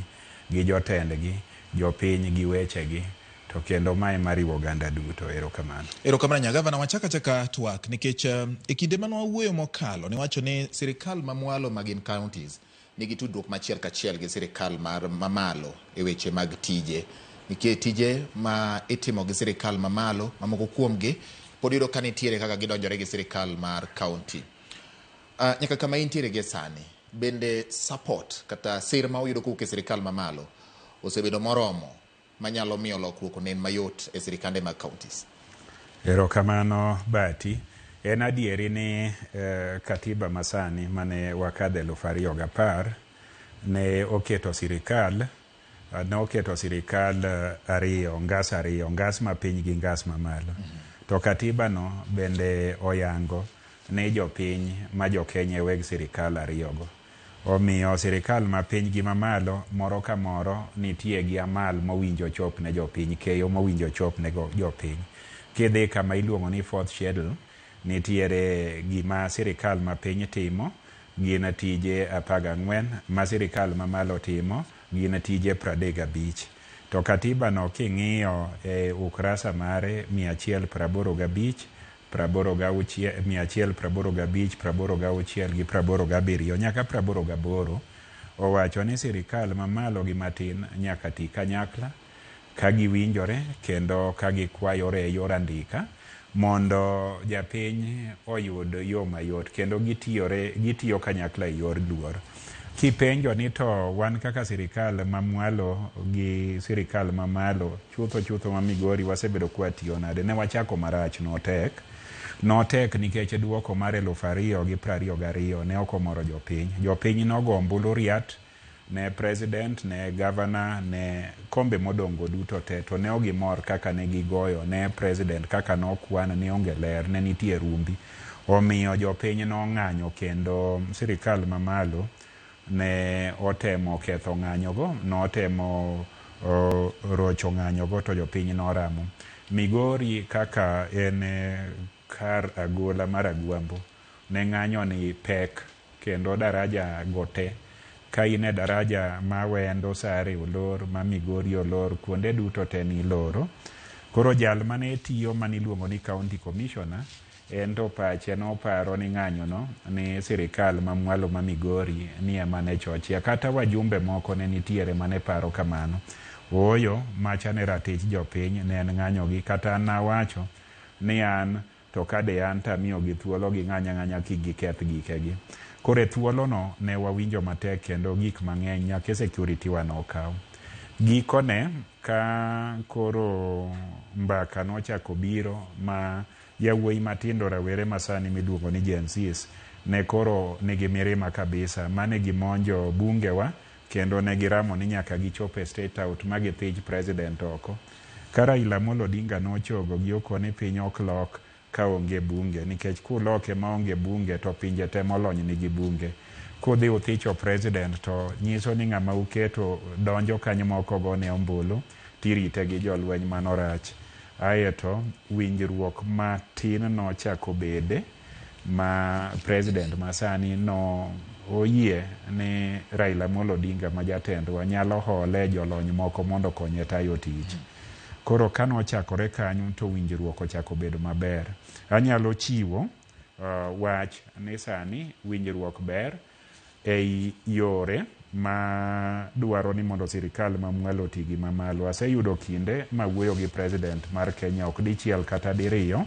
gi jotendgi, jopiny gi wechegi, to kendo mae mariwo oganda duto. Erokamano. Erokamano Gavana, wachaka twak nikech e kinde mane wawuoyo mokalo niwacho ni sirikal mamwalo magin counties nigi tudruok machiel kachiel gi sirikal mamalo e weche mag tije. Nikech tije ma itimo gi sirikal mamalo mamoko kuomgi pod yudo ka nitiere kaka gidonjore gi sirikal mar county. Nyaka kama intiere gi sani, bende support kata sir ma uyudo kowuok e sirikal mamalo osebedo moromo manyalo miyo lokruok onen mayot e sirikande mag counties? Erokamano Bati. En adieri ni katiba masani mane wakadhe 2010 ne oketo sirikal ariyo, ngas mapiny gi ngas mamalo. To katiba no bende oyango ni jopiny ma jokenya weg sirikal ariyogo. Omiyo sirikal mapiny gi mamalo moro ka moro nitie gi amal mowinjo chop ne jopiny, keyo mowinjo chop ne jopiny. Kidhi kama iluongo ni fourth schedule, nitiere gima sirikal mapiny timo, gina tije 14, ma sirikal mamalo timo, gina tije 35. To katiba no king'iyo e ukrasa mare 185, 186 gi 87 nyaka 88 owacho ni sirikal mamalo gi matin nyaka ti kanyakla ka giwinjore kendo ka gikwayore e yor andika mondo japiny oyud yo mayot kendo gitiyo kanyakla e yor luor. Kipenjo ni to wan kaka sirikal mamwalo gi sirikal mamalo chutho ma Migori wasebedo kwa tiyo nade, ne wachako marach notek nikech duoko mar 2022 ne okomoro jopiny. Jopiny nogo ombulu riat ne president, ne governor, ne kombe modongo duto te, to ne ogimor kaka ne gigoyo ne president kaka nokwan ne onge ler, ne nitie rumbi. Omiyo jopiny nong'anyo kendo sirikal mamalo ne otemo ketho ng'anyogo, notemo rocho ng'anyogo, to jopiny noramo. Migori kaka en kar agola mar Agwambo ne ng'anyo ni pek kendo daraja gote. Ka ine daraja ma Wendo Sare olor, ma Migori olor, kuonde duto te ni loro. Koro jal mane tiyo maniluongo ni county commissioner en to pache noparo ni ng'anyo no ni sirikal mamwalo ma Migori ni ema ne chochia, kata wajumbe moko ne nitiere mane paro kamano. Oyo macha ne ratich jopiny ne en ng'anyo gi, kata nawacho ni an to kade an tamiyo gi thuolo gi ng'anya kigiketh gikegi. Kore thuolo no ne wawinjo matek kendo gik mang'eny nyaka security wa nokaw. Gikone ka koro mbaka nochako biro ma yawuoyi matindo rawere masani miluongo ni Gen Zs ne koro nigi mirima kabisa, mane gimonjo bunge wa kendo ne giramo ni nyaka gichope state out ma githich president oko. Ka Raila Amolo Odinga nochogo gi okone piny ok lok ka onge bunge, nikech kuloke ma onge bunge to pinje te molony nigi bunge. Kudhi uthicho president to nyiso ni ng'ama uketo donjo kanyo moko go ne ombulu tirite gi jolweny manorach. Aeto winjruok matin nochako bede ma president masani no oyie ni Raila Amolo Odinga ma jatendwa nyalo hole jolony moko mondo konye tayo tich. Koro ka nochakore kanyo to winjruok ochako bedo maber. Anyalo chiwo wach ni sani winjruok ber ei yore ma dwaro ni mondo sirikal mamwalo tigi mamalo. Aseyudo kinde ma wuoyo gi president mar Kenya ok dichiel kata diriyo,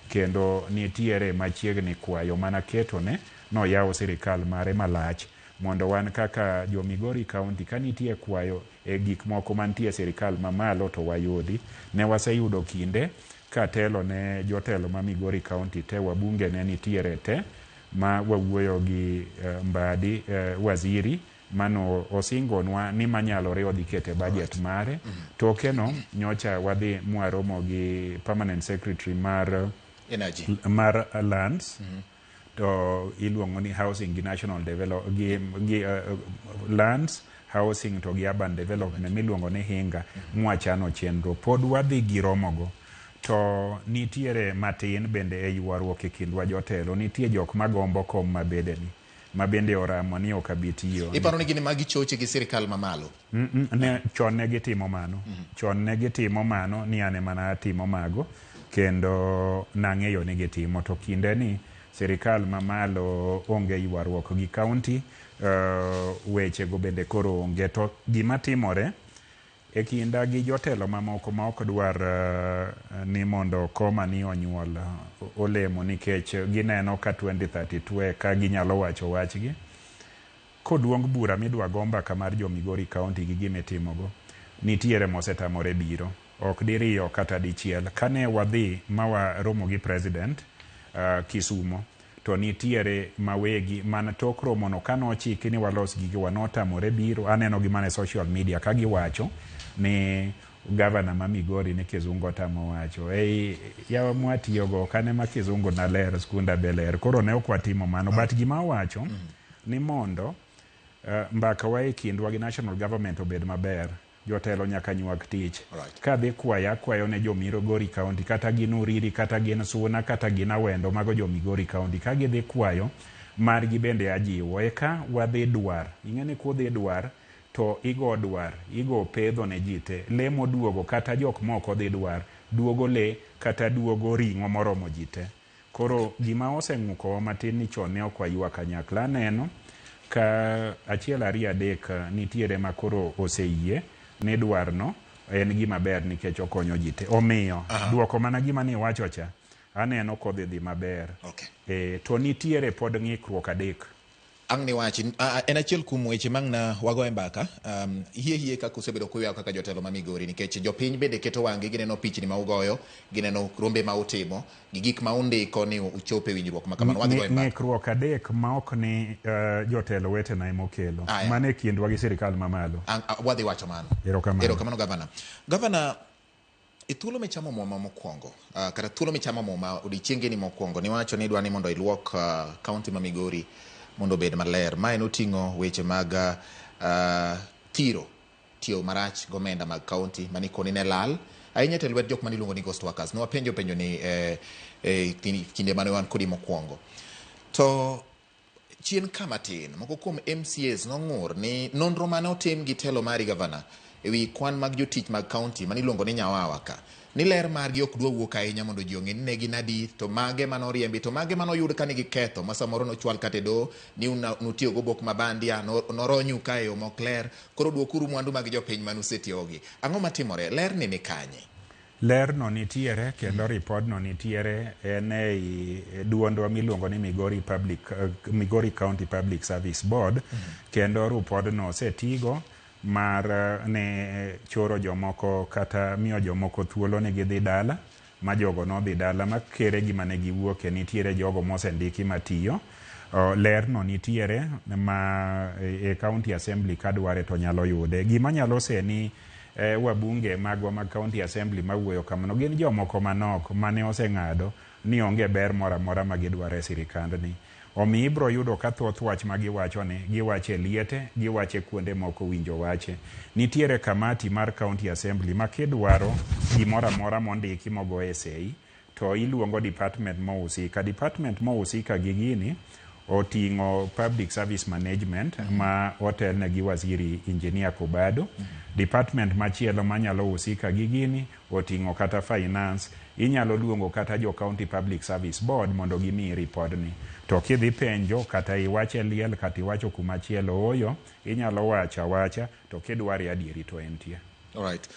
kendo nitiere machiegni kwayo mana ketone no yawo sirikal mare malach mondo wan kaka jo Migori County kanitie kwayo e gik moko mantie sirikal mamalo to wayudi. Ne waseyudo kinde katelo ne jotelo ma Migori County te, wabunge ne nitiere te, ma wawuoyo gi Mbadi waziri mano osingonwa ni manyalore odhi kete budget mare. Tokeno nyocha wadhi mwaromo gi permanent secretary mar energy mar lands to iluongo ni housing gi national lands housing to gi urban development miluongo ni Hinga, mwachano chenro pod wadhi giromogo. To nitiere matin bende e ywaruok e kindwa jotelo, nitie jok magombo kom mabedeni ma bende oramo ni ok abi tiyo. Iparo ni gini magi choche gi sirikal mamalo? Ne chon ne gitimo mano. Chon ne gitimo mano ni ane mana timo mago kendo nang'eyo ni gitimo. To kinde ni sirikal mamalo onge ywaruok gi county, weche go bende koro onge. To gima timore e kinda gi jotelo mamoko ma ok dwar ni mondo koma ni onyuol olemo nikech gineno ka 2032 ka ginyalo wacho wachgi. Koduong bura midwa gomba kamar jo Migori County gi gimitimogo nitiere mosetamore biro, ok diriyo kata dichiel. Kane wadhi ma waromo gi president Kisumo, to nitiere mawegi man tok romono kanochiki ni walos gigi wanotamore biro. Aneno gi mane social media ka giwacho ni governor ma Migori ni Kizungu tamo wacho yawa mwatiyogo kane ma Kizungu na ler skunda beler, koro ne okwatimo mano. But gima wacho ni mondo mbaka wa e kindwa gi national government obed maber, jotelo nyaka nyuak tich. Ka dhi kwayo ne jo Migori County kata gin Uriri kata gin Suna kata gin Awendo mago jo Migori County, ka gidhi kwayo margi bende ajiwo. Eka wadhi dwar, ing'eni kudhi dwar to igo pedho ne jite lemo duogo kata jok moko dhi dwar duogo le kata duogo ring'o moromo jite. Koro gima oseng'ukowa matin ni chon ne okwaywa kanyakla. Neno ka achiel ariyo adek nitiere ma koro oseyie ni dwarno en gima ber nikech okonyo jite. Omiyo duoko mana gima ni wacho cha aneno kodhi dhi maber. To nitiere pod ng'ikruok adek. Ang ni wachi en achiel kuom weche mang'na wago e mbaka. Hie kaka osebedo kuyaw kaka jotelo ma Migori nikech jopiny bende keto wang'gi, gineno pichni ma ugoyo, gineno rombe ma utimo gi gik ma undiko ni uchope winjruok ma kamano. Wadhi go e mbaka. Ng'ikruok adek ma ok ni jotelo wetena emokelo mane kindwa gi sirikal mamalo. Wadhi wacho mano. Erokamano gavana. Gavana, e thuolo michamo muma mokwongo kata thuolo michamo muma odiochiengeni mokwongo niwacho ni idwa ni mondo iluok kaunti ma Migori mondo bed maler. Ma en oting'o weche mag tiyo marach gomenda mag county mani koni ne lal ahinya te lwet jok maniluongo ni ghost workers. No penjo ni kinde mane wan kodi mokwongo. To chien kama tin moko kuom MCAs nong'ur ni nonro mane otim gi telo mari gavana ewi kwan mag jotich mag county maniluongo ni Nyawawa ka ni ler margi ok dwa wuok ahinya mondo ji ong'e ni ne gin adi, to mage manoriembi to mage manoyud ka nigi ketho ma samoro nochwal kata e doho ni nutiyo go bok mabandia noronyu ka e yo mok ler, koro duokuru mwandu mag jopiny manusetiyogi. Ang'o matimore? Ler ni kanye? Ler no nitiere kendo report no nitiere en ei duondwa miluongo ni Migori County Public Service Board. Kendo report no osetigo mar ne choro jomoko kata miyo jomoko thuolo ni gidhi dala ma jogo no dhi dala ma kere gima ne giwuoke. Nitiere jogo mosendiki matiyo. Ler no nitiere ma e county assembly kadware to nyalo yude. Gima nyalo seni wabunge magwa mag county assembly mawuoyo kamano gin jomoko manok mane oseng'ado ni onge ber mora mora ma gidware sirikandni. Omi ibro yudo ka thoth wach ma giwacho ni giwache liete, giwache kuonde moko winjo wache. Nitiere kamati mar county assembly ma kidwaro gimora mora mondiki mogo essay to iluongo department mohusika. Department mohusika gi gini oting'o public service management ma otelne gi waziri engineer Kobado. Department machielo manyalo husika gi gini oting'o kata finance. Inyalo luongo kata jo county public service board mondo gimi report ni. To kidhi penjo kata iwache liel kata iwacho kumachielo oyo inyalo wacha to kidwari adieri to entie. All right.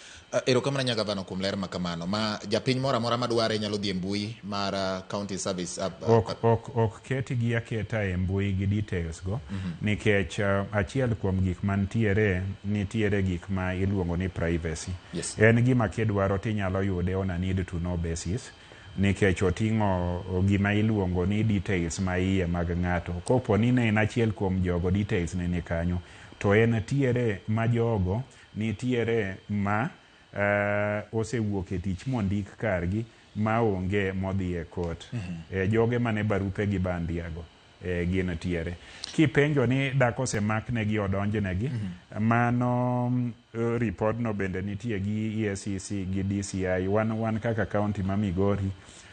Erokamano nya gavana kuom ler makamano ma japiny moro amora madware nyalo dhi e mbui mar county service ok ketgi aketa e mbui gi details go nikech achiel kuom gik nitiere gik ma iluongo ni privacy. En gima kidwaro tinyalo yude on a need to know basis nikech oting'o gima iluongo ni details ma iye mag ng'ato. Kopo ni ne en achiel kuom jogo details ne ni kanyo to en tiere ma jogo nitiere ma osewuok e tich mondik kargi ma onge modhi e court. Joge mane barupe gi bandiago gin tiere. Kipenjo ni dak osemaknegi odonjnegi, mano ripodno bende nitie gi EACC gi DCI. Wan kaka kaunti ma Migori,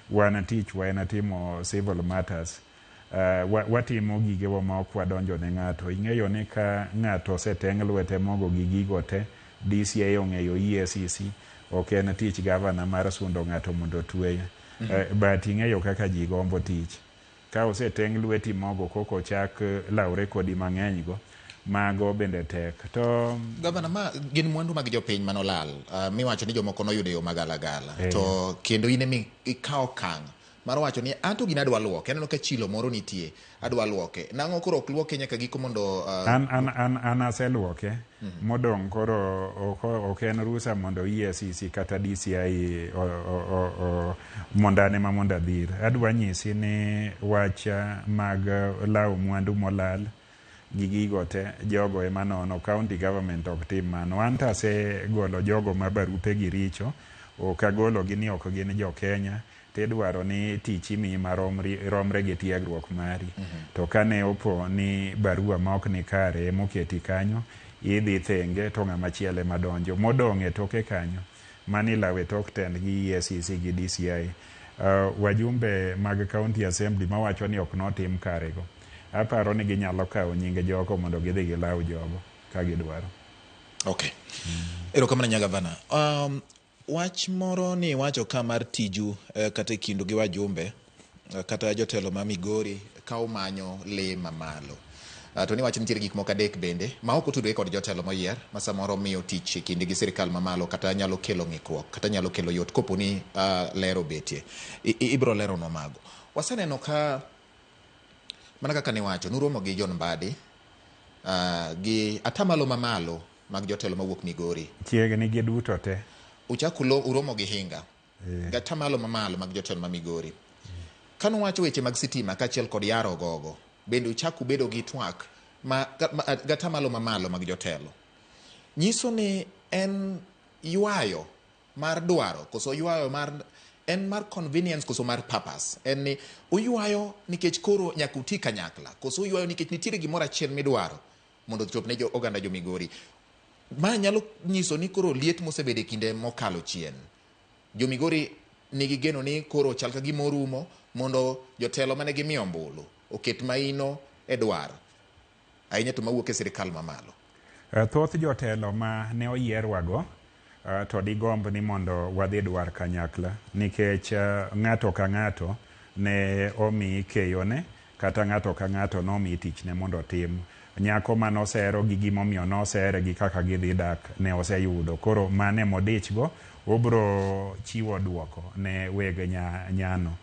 wan tich waen timo civil matters. Watimo gigewa ma ok wadonjo ne ng'ato. Ing'eyo ni ka ng'ato oseteng' lwete mogo gi gigo te, DCI ong'eyo EACC, ok en tich gavana mar sundo ng'ato mondo tueye. But ing'eyo kaka ji gombo tich. Ka oseteng' lweti mogo koko chak laure kodi mang'eny go, mago bende tek. To gavana, ma gin mwandu mag jopiny manolal, miwacho ni jomoko noyudo yo magalagala. To kendo ine ikawo kang' mar wacho ni anto gina adwa luoke, aneno ka chilo moro nitie, adwa luoke. Nang'o koro ok luoke nyaka giko mondo an aseluoke modong' koro ok en rusa mondo EACC kata DCI mondane ma mondo adhir. Adwa nyisi ni wacha mag lawo mwandu molal gi gigo te jogo ema nono, county government ok tim mano. Anta asegolo jogo ma barupe gi richo, ok agologi ni ok gin jo Kenya, tidwaro ni tich imiyi maromre gi tiegruok mari. To kane opo ni barua ma ok ni kare moketi kanyo, idhi thenge to ng'ama chiele madonjo. Modong' e toke kanyo, mani lawe tok tend gi EACC gi DCI. Wajumbe mag county assembly mawacho ni ok notim kare go, aparo ni ginyalo kawo nyinge jogo mondo gidhi gilaw jogo ka gidwaro. Okay. Erokamano nya gavana. Wach moro ni wacho ka mar tiju kata kindu gi wajumbe kata jotelo ma Migori ka omanyo le mamalo. To ni wacho nitiere gik moko adek bende ma ok otudore kod jotelo moyier ma samoro miyo tich e kinde gi sirikal mamalo kata nyalo kelo ng'ikruok kata nyalo kelo yot kopo ni lero betie. Ibro lero no mago. Waseneno ka mana kaka ni wacho nuromo gi John Mbadi gi atamalo mamalo mag jotelo mawuok Migori. Chiegni gi duto te. Uchakulo uromo gi hinga. Gatamalo mamalo mag jotelo ma Migori. Kanu wacho weche mag sitima kachiel kod yaro gogo, bende uchaku bedo gi twak gatamalo mamalo mag jotelo. Nyiso ni en yuayo mar dwaro koso yuayo en mar convenience koso mar purpose. En ni uyuayo nikech koro nyaka uti kanyakla koso uyuayo nikech nitiere gimoro achiel midwaro mondo chop ne oganda jo Migori. Ma nyalo nyiso ni koro liet mosebede kinde mokalo chien. Jo Migori nigi geno ni koro chal ka gima orumo mondo jotelo mane gimiyo ombulu oket maino e dwaro. Ahinya to mawuok e sirikal mamalo. Thoth jotelo ma ne oyierwago to digomb ni mondo wadhi dwar kanyakla nikech ng'ato ka ng'ato ne omi keyone kata ng'ato ka ng'ato nomi tich ne mondo tim. Nyako manosero gi gimomiyo nosere gi kaka gidhi dak ne oseyudo. Koro mane modich go obro chiwo duoko ne weg nyano.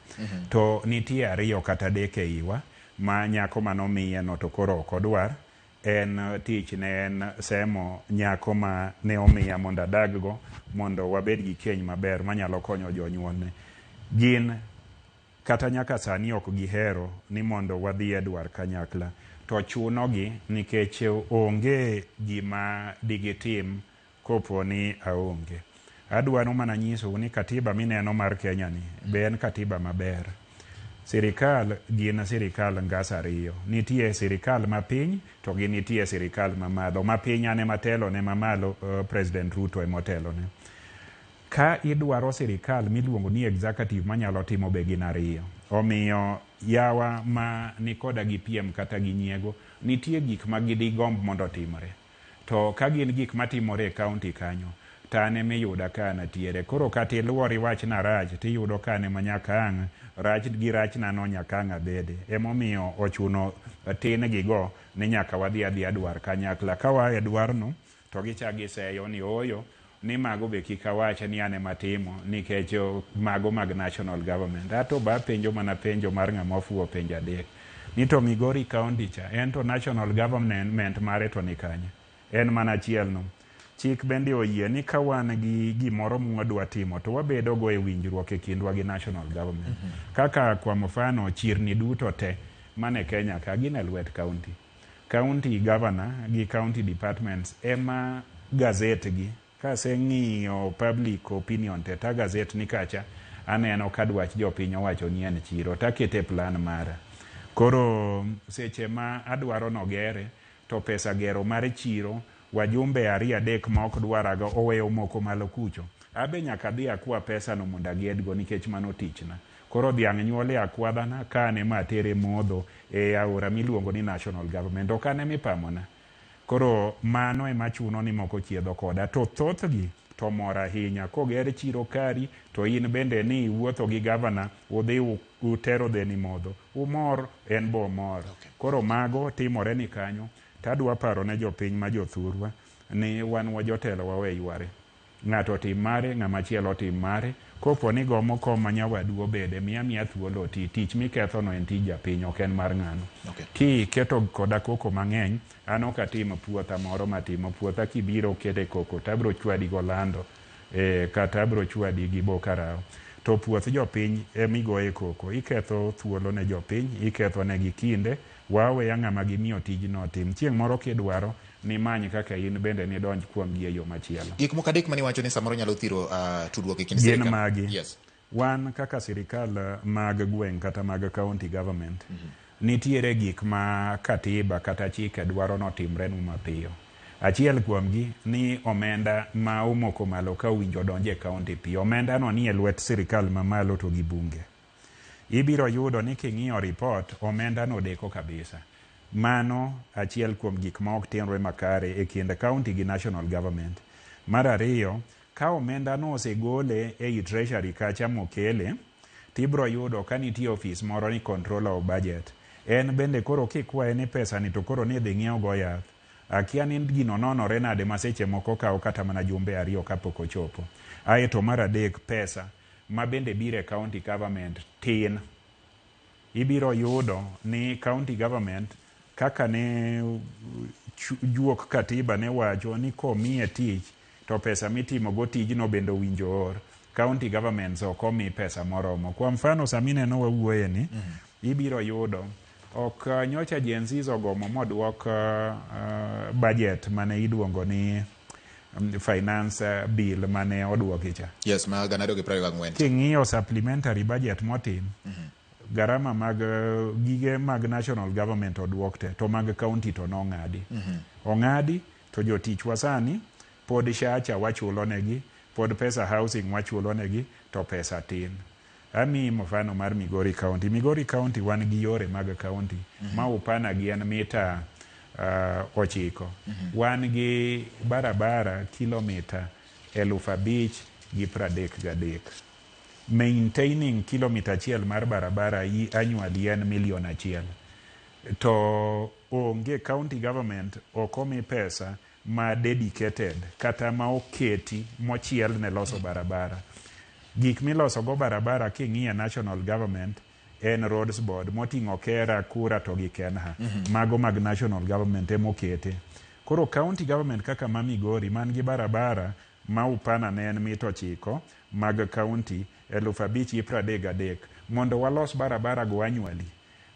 To nitie ariyo kata adek e iwa ma nyako manomiye no to koro ok odwar. En tich ne en semo nyako ma ne omiya mondo adag go mondo wabed gi keny maber manyalo konyo jonyuolne. Gin kata nyaka sani ok gihero ni mondo wadhi e dwar kanyakla. To chunogi nikech onge gima digitim kopo ni aonge. Adwaro mana nyiso ni katiba mineno mar Kenya ni be en katiba maber. Sirikal gin sirikal ngas ariyo. Nitie sirikal mapiny to nitie sirikal mamalo. Mapiny ane matelo ne mamalo President Ruto emotelo ne. Ka idwaro sirikal miluongo ni executive manyalo timo be gin ariyo. Omiyo yawa ma nikoda gi piem kata gi nyiego nitie gik ma gidigomb mondo timore. To ka gin gik matimore e kaunti kanyo, tane miyuda ka natiere. Koro kata iluori wach na rach tiyudo kane manyaka ang' rach gi rach na no nyaka ang' abede. Emomiyo ochuno tin gigo ni nyaka wadhi adwar kanyakla. Ka wa e dwarno to gichak giseyo ni oyo ni mago be kik awach ni an ema timo nikech mago mag national government. Ato ba penjo mana penjo mar ng'ama ofuwo penjo adek ni to Migori County cha en to national government mare to ni kanye, en mana achiel no. Chik bende oyie ni ka wan gi gimoro mwadwa timo to wabedo go e winjruok e kindwa gi national government. Kaka kwa mfano chirni duto te mane Kenya ka gin e lwet county. County governor gi county departments ema gazette gi kaseng'iyo public opinion te ta gazette ni kacha aneno ka dwach jopiny owacho ni en chiro takete plan mara. Koro seche ma adwaro nogere to pesa gero mar chiro wajumbe 2-3 ma ok dwaraga oweyo moko malo kucho. Abe nyaka dhi akwa pesa no mondo agedgo nikech mano tichna. Koro dhiang' nyuole akwadhana kane matere modho e aora miluongo ni national government ok ane mipamona. Koro mano ema chuno ni moko chiedho koda to thothgi to mor ahinya koger chiro kari to in bende ni wuotho gi gavana udhi utero dheni modho umor en bo mor. Koro mago timore ni kanyo tadwa paro ne jopiny ma jothurwa ni wan wajotelo wawe yware. Ng'ato tim mare ng'ama chielo tim mare kopo ni gomo kom ma nyawadu obede miya thuolo tich miketho no en tij japiny ok en mar ng'ano. Ki keto koda koko mang'eny an ok atim puotha moro matimo puotha kibiro kete koko tabro chwadi golando kata abro chwadi gi bokarao to puoth jopiny emigoye koko iketho thuolo ne jopiny iketho ne gi kinde wawe ng'ama gimiyo tijno tim chieng' moro kidwaro ni many kaka in bende ni donj kuom gi e yo machielo. Gik moko adek mani wacho ni samoro nyalo thiro tudruok e kind sirikal. Gin magi. Wan kaka sirikal mag gweng' kata mag county government nitiere gik ma katiba kata chike dwaro notimre nu mapiyo. Achiel kuomgi ni omenda ma omoko malo ka owinjo donje county piyo. Omenda no ni e lwet sirikal mamalo to gi bunge. Ibiro yudo ni king'iyo report omenda no deko kabisa. Mano achiel kuom gik ma ok timre makare e kind county gi national government. Mar ariyo, ka omenda no osegole e treasury kacha mokele, tibro yudo ka nitie office moro ni controller of budget. En bende koro kikwaye ni pesa ni to koro ni dhi ng'iewo go yath. Akia ni gino nonore nade ma seche moko kawo kata mana jumbe 2 kapok ochopo. Aeto mar adek pesa ma bende bire county government tin. Ibiro yudo ni county government kaka ne juok katiba ne wacho ni komiye tich to pesa mitimo go tijno bende winjo or. County governments ok omi pesa moromo. Kwa mfano samine no wawuoye ni ibiro yudo ok nyocha jenzi ogomo modwok budget mane iduongo ni finance bill mane odwoki cha. Yes, ma ganado gi 24. King'iyo supplementary budget motim garama mag gige mag national government odwok te to mag county to nong'adi. Ong'adi to jotich wasani pod shacha wachulo negi, pod pesa housing wachulo negi to pesa tin. Ami mfano mar Migori County. Migori County wan gi yore mag county ma upana gi en mita 9. Wan gi barabara kilomita 5,033. Maintaining kilomita 1 mar barabara annually en $1 million. To onge county government okomi pesa ma dedicated kata ma oketi mochiel ne loso barabara. Gik miloso go barabara king'iye national government en roads board moting'o Kera, Kura to gi Kenha. Mago mag national government emokete. Koro county government kaka ma Migori man gi barabara ma upana ne en mita 9 mag county 5,033. Mondo walos barabara go annually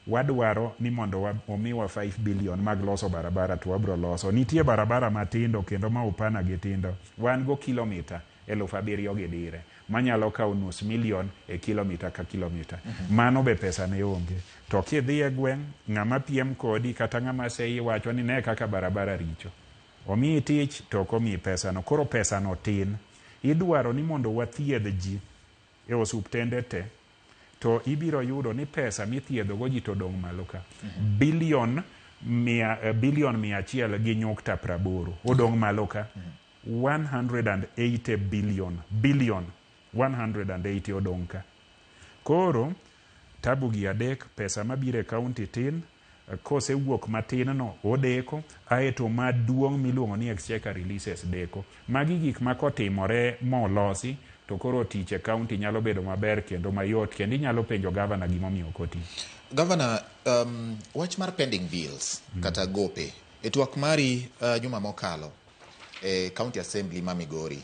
wadwaro ni mondo omiwa 5 billion mag loso barabara to wabro loso. Nitie barabara matindo kendo ma upana gi tindo. Wan go kilomita 7,000 gi dire manyalo kawo $500,000 e kilomita ka kilomita. Mano be pesa ne onge. To kidhi e gweng' ng'ama piem kodi kata ng'ama sei wacho ni ne kaka barabara richo. Omiyi tich to komi pesa no. Koro pesa no tin. Idwaro ni mondo wathiedh ji e osuptende te to ibiro yudo ni pesa mithiedho go ji to dong' malo ka. Bilion 100.8 odong' malo ka. 180 billion 180 odong' ka. Koro tabu gi adek pesa mabire county tin, kosewuok matin no odeko, aeto maduong' miluongo ni exchequer releases deko. Magi gik ma kotimore molosi to koro tich e kaunti nyalo bedo maber kendo mayot, kendo inyalo penjo gavana gimomiyo ok oti. Gavana, wach mar pending bills kata gope e twak mari juma mokalo e County Assembly ma Migori,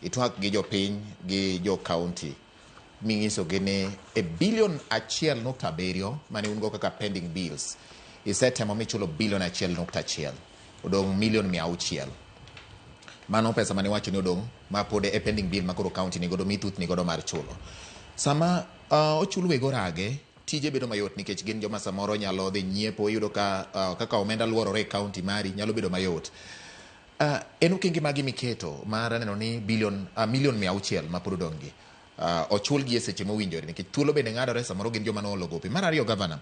itwak gi jopiny gi jo county ming'iso gini e bilion 1.7 mane ungo kaka pending bills isetemo michulo bilion 1.1 odong' milion 600. Mano pesa mane wacho ni odong' ma pod e pending bill ma koro county ni godo mituth ni godo mar chulo. Sama ochul wego rage tije bedo mayot nikech gin joma samoro nyalo dhi nyiepo, yudo ka kaka omenda luorore e county mari nyalo bedo mayot. En okenge magi miketo mar neno ni milion 600 ma pod odong' gi ochul gi e seche mowinjore nikech thuolo bende ng'adore samoro gin joma noolo gope. Mar ariyo, gavana,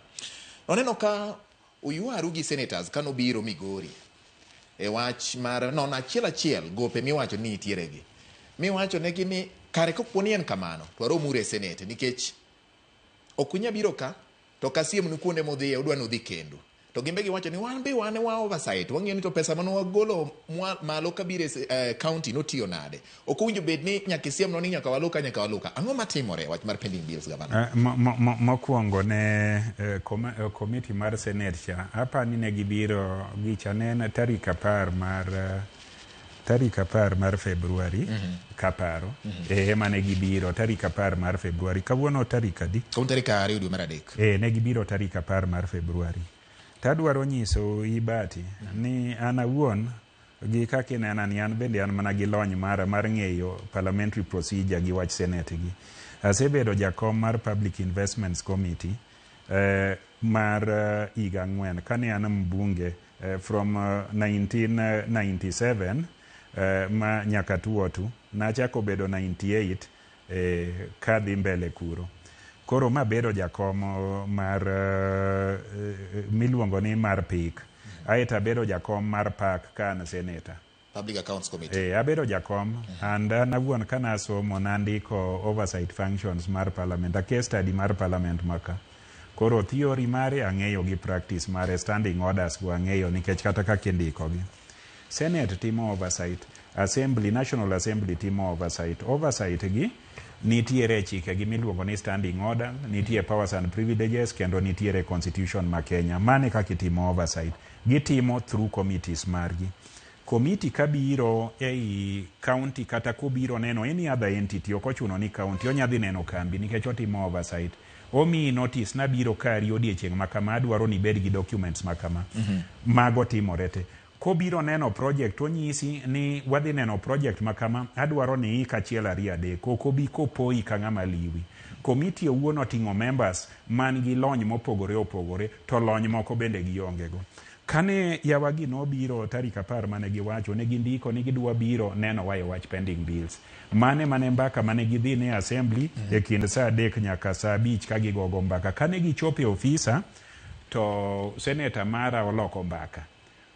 oneno ka uywaru gi senators ka nobiro Migori e wach mar non achiel gope miwacho ni nitiere gi. Miwacho ne gini kare koponi en kamano to aromure e senate nikech okunya biro ka to kasiem ni kuonde modhiye udwa nodhi kendo. To gimbe giwacho ni wan be wane wa oversight, wang'eyo ni to pesa mano wagolo malo kabire county notiyo nade. Ok owinjo bed ni nyaka siem no ni nyaka waluka. Ang'o matimore wach mar pending bills, gavana? Mokwongo ne committee mar senate cha apani ne gibiro gichanen tarik 10 mar Februari kaparo ema ne gibiro tarik 10 mar Februari. Kawuono tarik adi? Kawuono tarik 2 dwe mar adek. Ne gibiro tarik 10 mar Februari. Tadwaro nyiso Ibati ni an awuon gi kaka inena ni an bende an mana gi lony mar ng'eyo parliamentary procedure gi wach senate gi. Asebedo jakom mar Public Investments Committee mar higa 4 kane an mbunge from 1997 ma nyaka tuotu nachako bedo 98 kadhi mbele kuro. Koro ma bedo jakom mar miluongo ni mar PIK. Aeta bedo jakom mar PAC kan senator. Public Accounts Committee. Abedo jakom and nawuon kana somo nandiko oversight functions mar parliament, a case study mar parliament maka. Koro theory mare ang'eyo gi practice mare, standing orders go ang'eyo nikech kata kaka indiko gi. Senate timo oversight, Assembly, National Assembly timo oversight. Oversight gi nitiere chike gi miluongo ni standing order, nitiere powers and privileges, kendo nitiere constitution ma Kenya. Mane kaka itimo oversight. Gitimo through committees margi. Committee kabiro ei county kata kubiro neno any other entity, okochuno ni county, onyadhi neno kambi nikech otimo oversight. Omi notice na biro kari odiechieng' makama, adwaro ni bed gi documents makama. Mago timorete. Kobiro neno project, onyisi ni wadhi neno project makama, adwaro ni hii kachiel ariyo adek, kobi kopoi ka ng'ama liwi. Committee owuon oting'o members man gi lony mopogore, to lony moko bende giongego. Kane yawagi nobiro tarik 10 mane giwacho, ne gindiko ni gidwa biro neno wa e wach pending bills. Mane mbaka mane gidhi ne assembly e kind saa 3 nyaka saa 5 ka gigogo mbaka. Kane gichope ofisa to senator mara oloko mbaka.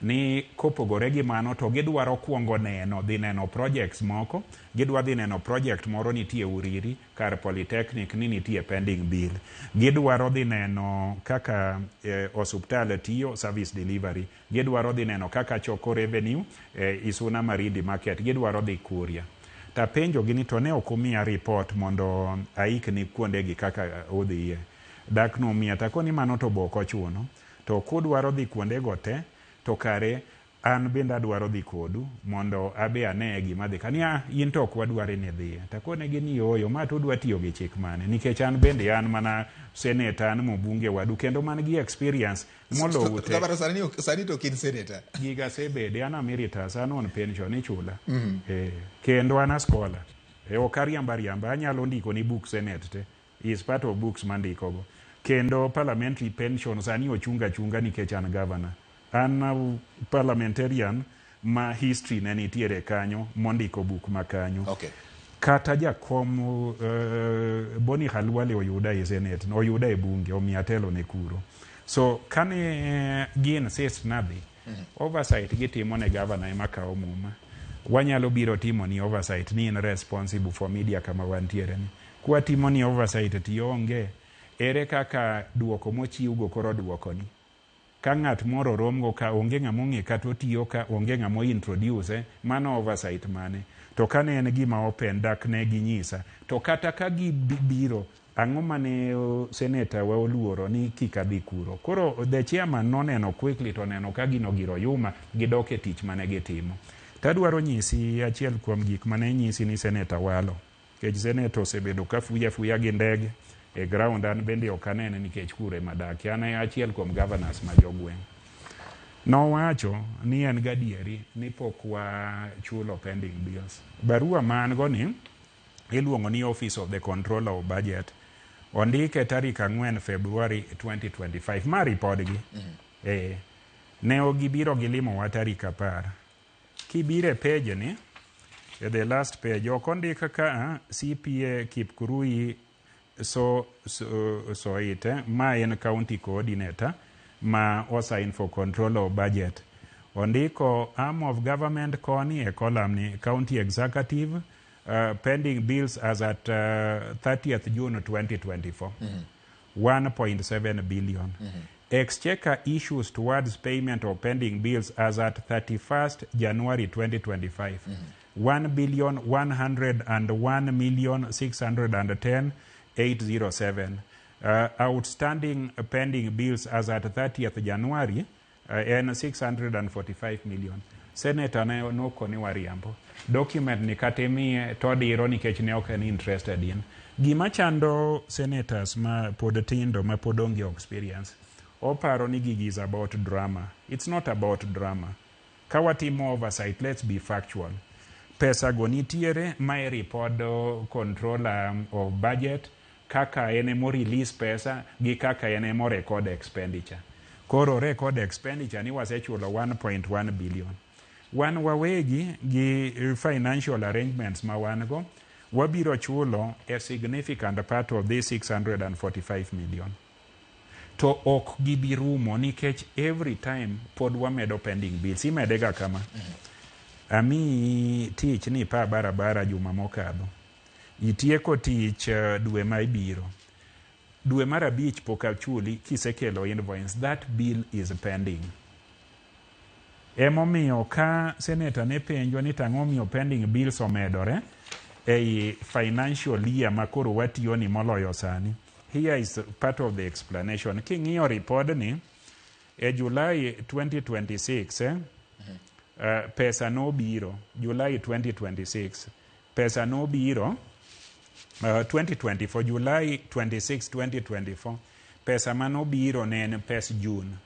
Ni kopogore gi mano to gidwaro kuongo dhi neno projects moko, gidwa dhi neno project moro nitie Uriri kar Polytechnic ni nitie pending bill. Gidwaro dhi neno kaka osuptal tiyo, service delivery. Gidwaro dhi neno kaka choko revenue Isuna Marindi Market. Gidwaro dhi Kuria. Ta penjo gini to ne okumia report mondo aikni kuonde gi kaka odhiye. Dakno miya takoni mano to boko chuno. To kudwaro dhi kuonde gote to kare an bende adwaro dhi kodu mondo abe ane gima dhi kania in to kwadware ne dhi takone gini yoyo ma to dwa tiyo gi chik mane nikech an bende an mana senator an mbunge wadu kendo man gi experience molo ute gabara sani to kin senator giga sebede ana emeritus an on pension ichula kendo ana scholar okariamba anyalo ndiko ni book senate te is part of books mandiko go kendo parliamentary pensions ani ochunga nikech an governor. An parliamentarian ma history ne nitiere kanyo mondiko buk ma kanyo. Okay. Kata jakom Boni Khalwale oyuda e senate, oyuda e bunge, omiya telo ne kuro. So kane gin sis nadhi, oversight gitimo ne governor ema kawo muma. Wanyalo biro timo ni oversight ni in responsible for media kama wantiere ni. Kwa timo ni oversight ti onge, ere kaka duoko mochiw go koro duoko ni. ka ng'at moro romgo ka onge ng'amo ng'e kata otiyo ka onge ng'amo introduce mano oversight mane. To ka ne en gima open dak ne ginyisa to kata ka gibiro ang'o mane seneta wa oluoro ni kik adhi kuro. Koro the chairman noneno quickly to neno ka gino giro yuma gidok e tich mane gitimo. Tadwaro nyisi achiel kuom gik mane nyisi ni seneta walo. Kech seneta osebedo ka fuya gi ndege e ground an bende ok anene nikech kure madaki. An achiel kuom governors ma jogweng'. Nowacho ni en gadieri ni pok wachulo pending bills. Barua man go ni iluongo ni Office of the Controller of Budget. Ondike tarik 4 February 2025. Ma ripodgi. Ne gibiro gilimo wa tarik 10. Kibire page ni, the last page, okondik ka CPA Kipkurui Soite, ma en county coordinator, ma osign for control of budget. Ondiko arm of government koni e column ni county executive, pending bills as at 30th June 2024, 1.7 billion. Exchequer issues towards payment of pending bills as at 31st January 2025, 1,101,610,807. Outstanding pending bills as at 30th January and 645 million. Senator no koni wariambo. Document ni katemi todiro nikech ne ok en interested in. Gima chando senators ma pod tindo ma pod onge experience. Oparo ni gigi is about drama. It's not about drama. Kawatimo oversight, let's be factual. Pesa go nitiere ma report controller of budget kaka ene mo release pesa gi kaka ene mo record expenditure. Koro record expenditure ni wasechulo 1.1 billion. Wan wawegi gi financial arrangements ma wan go wabiro chulo a significant part of this 645 million. To ok gibirumo nikech every time pod wamedo pending bills. Imedega kama. Ami tich ni pa barabara juma mokadho. Itieko tich dwe ma ibiro. Dwe mar abich pok achuli kisekelo invoice. That bill is pending. Emomiyo ka senator ne penjo ni tang'o miyo pending bills omedore ei financial year makoro watiyo ni moloyo sani. Here is part of the explanation. King'iyo report ni e July 2026 pesa no biro. July 2026 pesa no biro 2024 July 26 2024 pesa mano biro ne en pes June.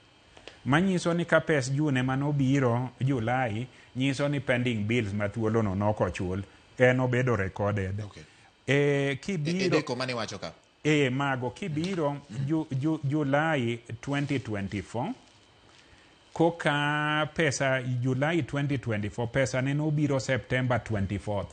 Manyiso ni ka pes June mano biro July nyiso ni pending bills mathuolo no nokochul en obedo recorded. Okay. Kibiro Edeko mane wacho ka. Mago kibiro July 2024 koka pesa July 2024 pesa ne no biro September 24th.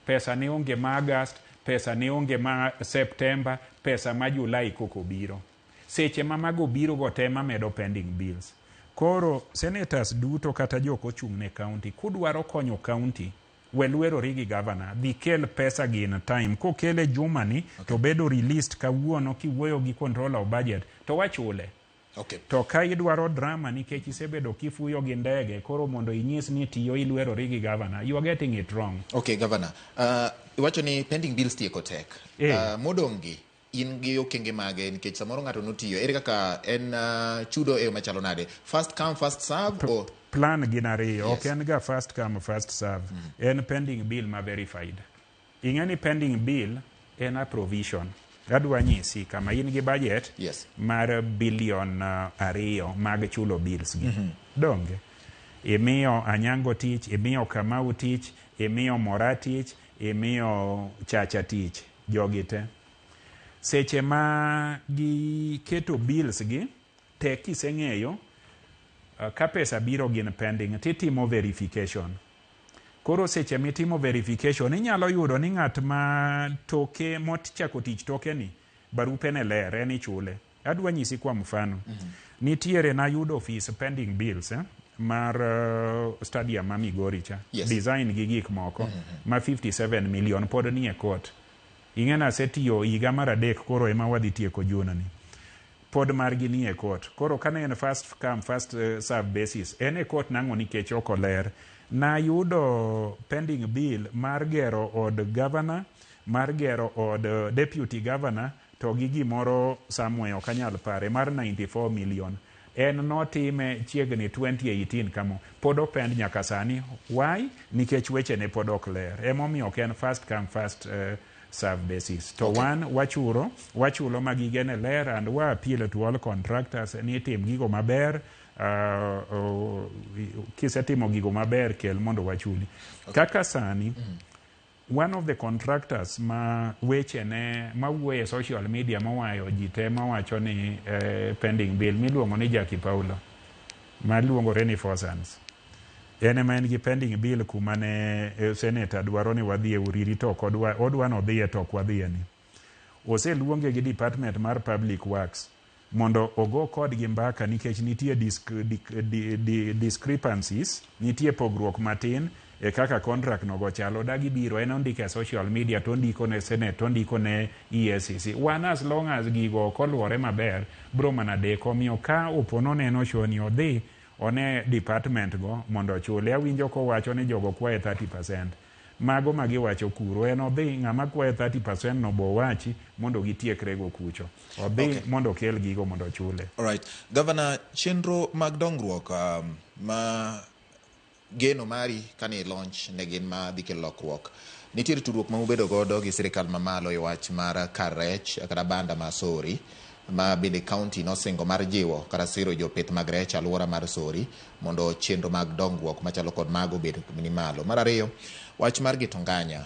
Pesa ne onge ma August, pesa ne onge ma September, pesa ma July koko biro. Seche ma mago biro go tema medo pending bills. Koro senators duto kata joko chung ne county kudwaro konyo county welwero rigi governor dhi kel pesa gi in time ko kele juma ni to bedo released kawuono kiwuoyo gi controller of budget to wachule. Okay. To ka idwaro drama nikech isebedo kifuyo gi ndege koro mondo inyis ni tiyo ilwero rigi governor, you are getting it wrong. Okay, governor. Iwacho ni pending bills tieko tek. Modongi in gi okenge mage nikech samoro ng'ato notiyo ere kaka en chudo e machalo nade, first come first serve or plan ginariyo. Yes. Ok en ga first come first serve. En pending bill ma verified. Ing'eni pending bill en a provision. Adwa nyisi kama in gi budget mar billion 2 mag chulo bills gi. Donge imiyo Anyango tich, imiyo Kamau tich, imiyo Mora tich, imiyo Chacha tich, jogi te. Seche ma gi keto bills gi te kiseng'eyo ka pesa biro gin pending titimo verification. Koro seche mitimo verification inyalo yudo ni ng'at ma toke mochako tich toke ni barupe ne ler en ichule. Adwa nyisi kwa mfano. Nitiere na yudo office pending bills mar stadium ma Migori cha. Design gi gik moko ma 57 million pod ni e court. Ing'ena setiyo higa mar 3 koro ema wadhi tieko June ni. pod margi ni e court. Koro kane en first come first serve basis, en e court nang'o nikech ok oler. Na yudo pending bill mar gero od governor, mar gero od deputy governor, to gi gimoro somewhere ok anyal pare, mar 94 million. En notime chiegni 2018 kamo. Pod opend nyaka sani. Why? Nikech weche ne pod ok ler. Emomiyo ok en first come first serve basis. To wan wachulo magigene ler, and wa appeal to all contractors ni tim gigo maber. Kisetimo gigo maber kel mondo wachuli. Kaka sani, one of the contractors ma weche ne mawuoye social media mawayo jite mawacho ni pending bill miluongo ni Jackie Paulo maluongore ni Fosans. En ema en gi pending bill kuma ne senator dwaro ni wadhie uriri to odwa no dhie to kwadhie ni. Oseluonge gi department mar public works mondo ogo kodgi mbaka nikech nitie discrepancies, nitie pogruok matin e kaka contract no go chalo. Dagi biro en ondike social media, to ndiko ne Senate, to ndiko ne EACC. One as long as gigo koluore maber bro mana deko. Miyo ka opono neno shoni odhi one department go mondo chule. Awinjo kowacho ni jogo kwae 30%. Mago magiwacho kuro en odhi ng'ama kwae 30% no bo wachi mondo gitiekre go kucho. Odhi mondo kel gigo mondo chule. Alright. Governor, chenro mag dongruok ma geno mari kane launch ne gin ma dhi lokruok. Nitiere tudruok ma ubedo godo gi sirikal mamalo e wach mar kar rech kata banda ma Sori, ma bende county nosingo mar jiwo kata siro jopith mag rech aluora mar Sori mondo chenro mag dongruok machalo kod mago bed ni malo. Mar ariyo, wach mar Getonganya,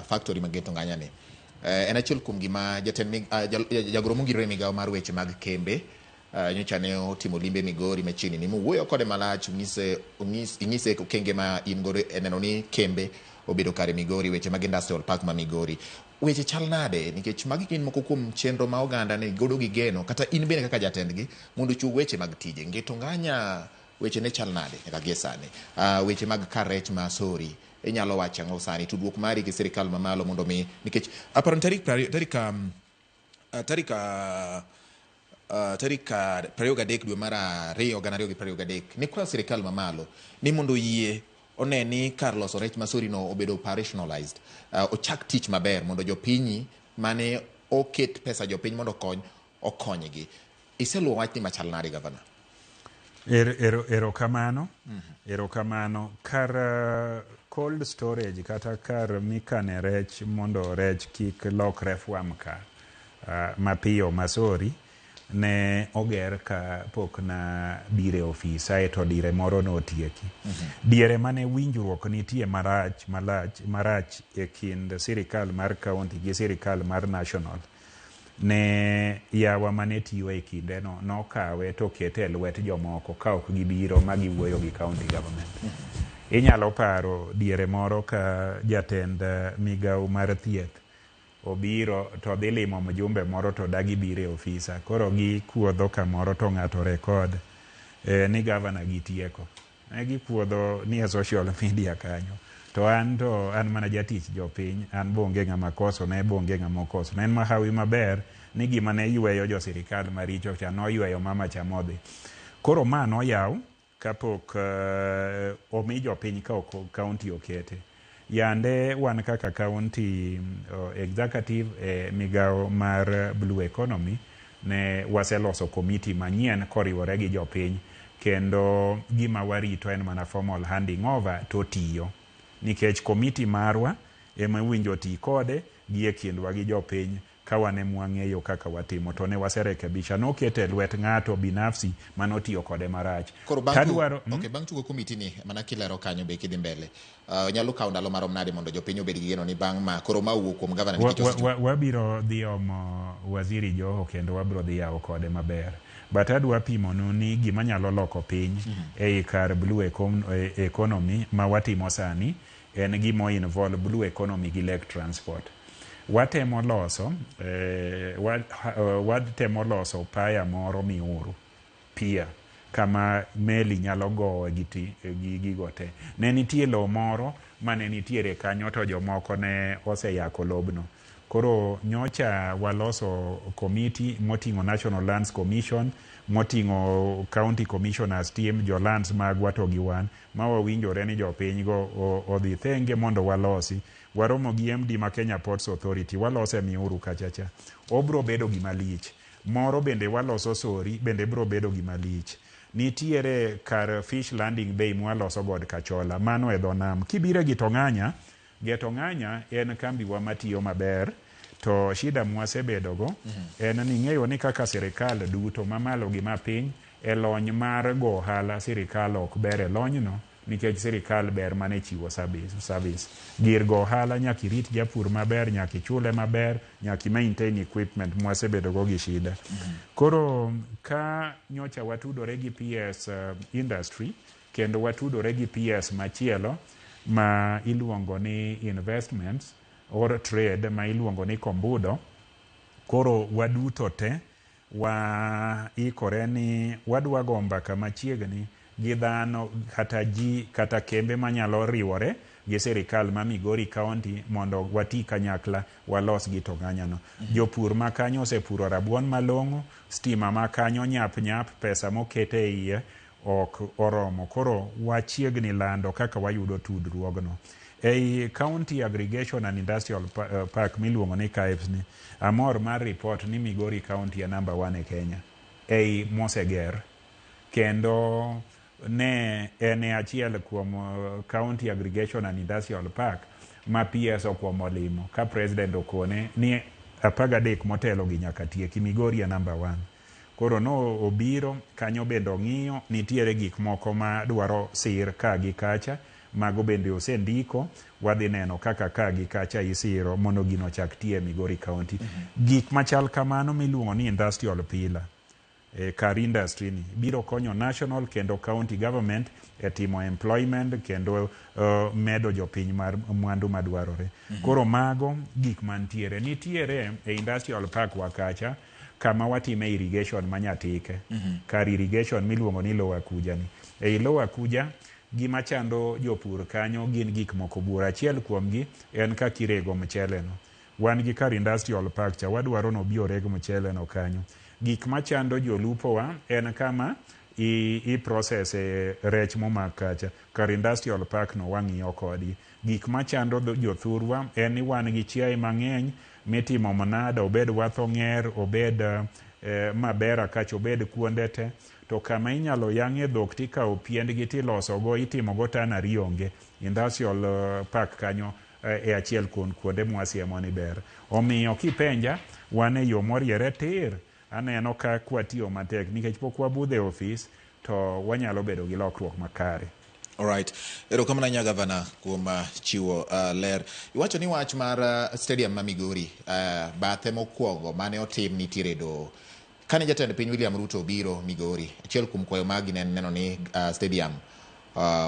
factory mag Getonganya ni en achiel kuom gima jagoro mongirore migawo mar weche mag kembe nyocha ne otimo limbe Migori machiegni ni muwuoyo kode malach, inyise okenge ma in godo eneno ni kembe obedo kare Migori, weche mag industrial park ma Migori. Weche chal nade nikech magi gin moko kuom chenro ma oganda ne godo gi geno kata in bende kaka jatendgi mondo chug weche mag tije. Getonganya weche ne chal nade nyaka gie sani? Weche mag kar rech ma Sori inyalo wacho ang'o sani, tudruok mari gi sirikal mamalo mondo mi nikech aparo tarika 23 dwe mar 2 2023 ni kwa sirikal mamalo ni mondo yie one ni kar loso rech Masori no obedo operationalized, ochak tich maber mondo jopinyi mane oket pesa jopiny mondo okonygi. Iseluwo wach ni machal nade Governor? Erokamano. Erokamano. Kar cold storage kata kar mikane rech mondo rech kik lokre fwamka mapiyo Masori ne oger ka pok na bire ofisa eto dire moro no tieki. Diere mane winjruok nitie marach e kind sirikal mar county gi sirikal mar national, ne yawa mane tiyo e kinde no kawe to kete e lwet jomoko ka ok gibiro ma giwuoyo gi county government. Inyalo paro diere moro ka jatend migawo mar thieth obiro to dhi limo mjumbe moro to dagi bire ofisa. Koro gi kuodho kamoro to ng'ato rekod ni governor gitieko. Gi kuodho ni e social media kanyo. To an mana jatich jopiny, an bonge ng'ama koso, ne bonge ng'ama koso. Ne en mahawi maber ni gima ne yweyo jo sirikal maricho cha no yweyo mama cha modhi. Koro ma no yaw kapok omi jopiny ka county okete. Yande wan kaka county executive migawo mar Blue Economy ne waseloso committee manyien koriwore gi jopiny, kendo gima warito en mana formal handing over to tiyo. Nikech committee marwa ema winjo ti kode gi e kindwa gi jopiny ka wane mwang'eyo kaka watimo, to ne waserekebisha nokete lwet ng'ato binafsi manotiyo kode marach. Koro bang' tugo komiti ni mana kilero kanyo be kidhi mbele, nyalo kawo ndalo marom nade mondo jopiny obed gi geno ni bang' ma koro ma wuok kuom governor wabiro dhi omo waziri Joho kendo wabiro dhi yawo kode maber. But adwa pimonu ni gima nyalo loko piny ei kar Blue Economy ma watimo sani en gimo involve Blue Economy gi lake transport. Watemo loso paya moro miuru pia kama meli nyalo gowe gi gigote. Ne nitie lo moro mane nitiere kanyo to jomoko ne oseyako lobno. Koro nyocha waloso committee moting'o National Lands Commission, moting'o County Commissioners team, jo lands magwa to gi wan, ma wawinjore ni jopiny go odhi thenge mondo walosi. Waromo gi MD ma Kenya Ports Authority, walose Miuru kachacha. Obro bedo gima lich. Moro bende waloso Sori, bende bro bedo gima lich. Nitiere kar Fish Landing Bay mwaloso god Kachola, mano e dho nam. Kibire gi Tong'anya, Getong'anya en kambi wa matiyo maber, to shida mwasebedogo en ni ng'eyo ni kaka sirikal duto mamalo gi mapiny e lony mar go ohala sirikal ok ber e lony no, nikech sirikal ber mane chiwo service. Gir go ohala nyaka irit japur maber, nyaka ichule maber, nyaka maintain equipment mwasebedogo gi shida. Koro ka nyocha watudore gi PS industry, kendo watudore gi PS machielo ma iluongo ni investments or trade ma iluongo ni Kombudo. Koro waduto te ikore ni wadwa go mbaka machiegni gi dhano kata ji kata kembe manyalo riwore gi sirikal ma Migori County mondo wati kanyakla walos gi Tong'anya no. Jopur ma kanyo osepuro rabuon malong'o, stima ma kanyo nyap pesa mokete iye ok oromo. Koro wachiegni lando kaka wayudo tudruogno. Ei County Aggregation and Industrial Park miluongo ni KAIPS ni, amor mar report ni Migori County ya number 1 e Kenya ei moseger, kendo ne ene achiel kuom County Aggregation and Industrial Park ma PS okuomo limo ka president okone ni 13 motelo gi nyaka tieki. Migori ya number 1. Koro no obiro kanyo bende ng'iyo, nitiere gik moko ma dwaro sir ka gi kacha, mago bende osendiko, wadhi neno kaka ka gi kacha isiro mondo gino chak tie Migori County. Gik machal kamano miluongo ni industrial pillar, kar industry ni biro konyo national kendo county government e timo employment kendo medo jopiny mar mwandu madwarore. Koro mago gik mantiere. Nitiere e industrial park wakacha kama watime irrigation manyatike. Kar irrigation miluongo ni Lower Kuja ni. Ei Lower Kuja gima chando jopur kanyo gin gik moko bura. Achiel kuomgi en kaka irego mchele no. Wan gi kar industrial park cha wadwaro no bio rego mchele no kanyo. Gik machando jolupo wa en kama i process rech momak kacha. Kar industrial park no wang'iyo kodi. Gik machando jothurwa en ni wan gi chiaye mang'eny mitimo manada, obed watho ng'er, obed mabera kacha, obed kuonde te. To kama inyalo yang'e dhok tikawo piendgi tilosogo, itimogo tana rionge. Industrial park kanyo e achiel kuonde mwasiemo ni ber. Omiyo kipenja, wan e yo moriere tir, aneno ka kwatiyo matek, nikech pok wabudhe ofis, to wanyalo bedo gi lokruok makare. Alright. Erokamano nya gavana kuom chiwo ler. Iwacho ni wach mar stadium ma Migori, bathe mokwongo mane otim nitiere do. Kane jatend piny William Ruto biro Migori, achiel kuom kwayo magi neno ni stadium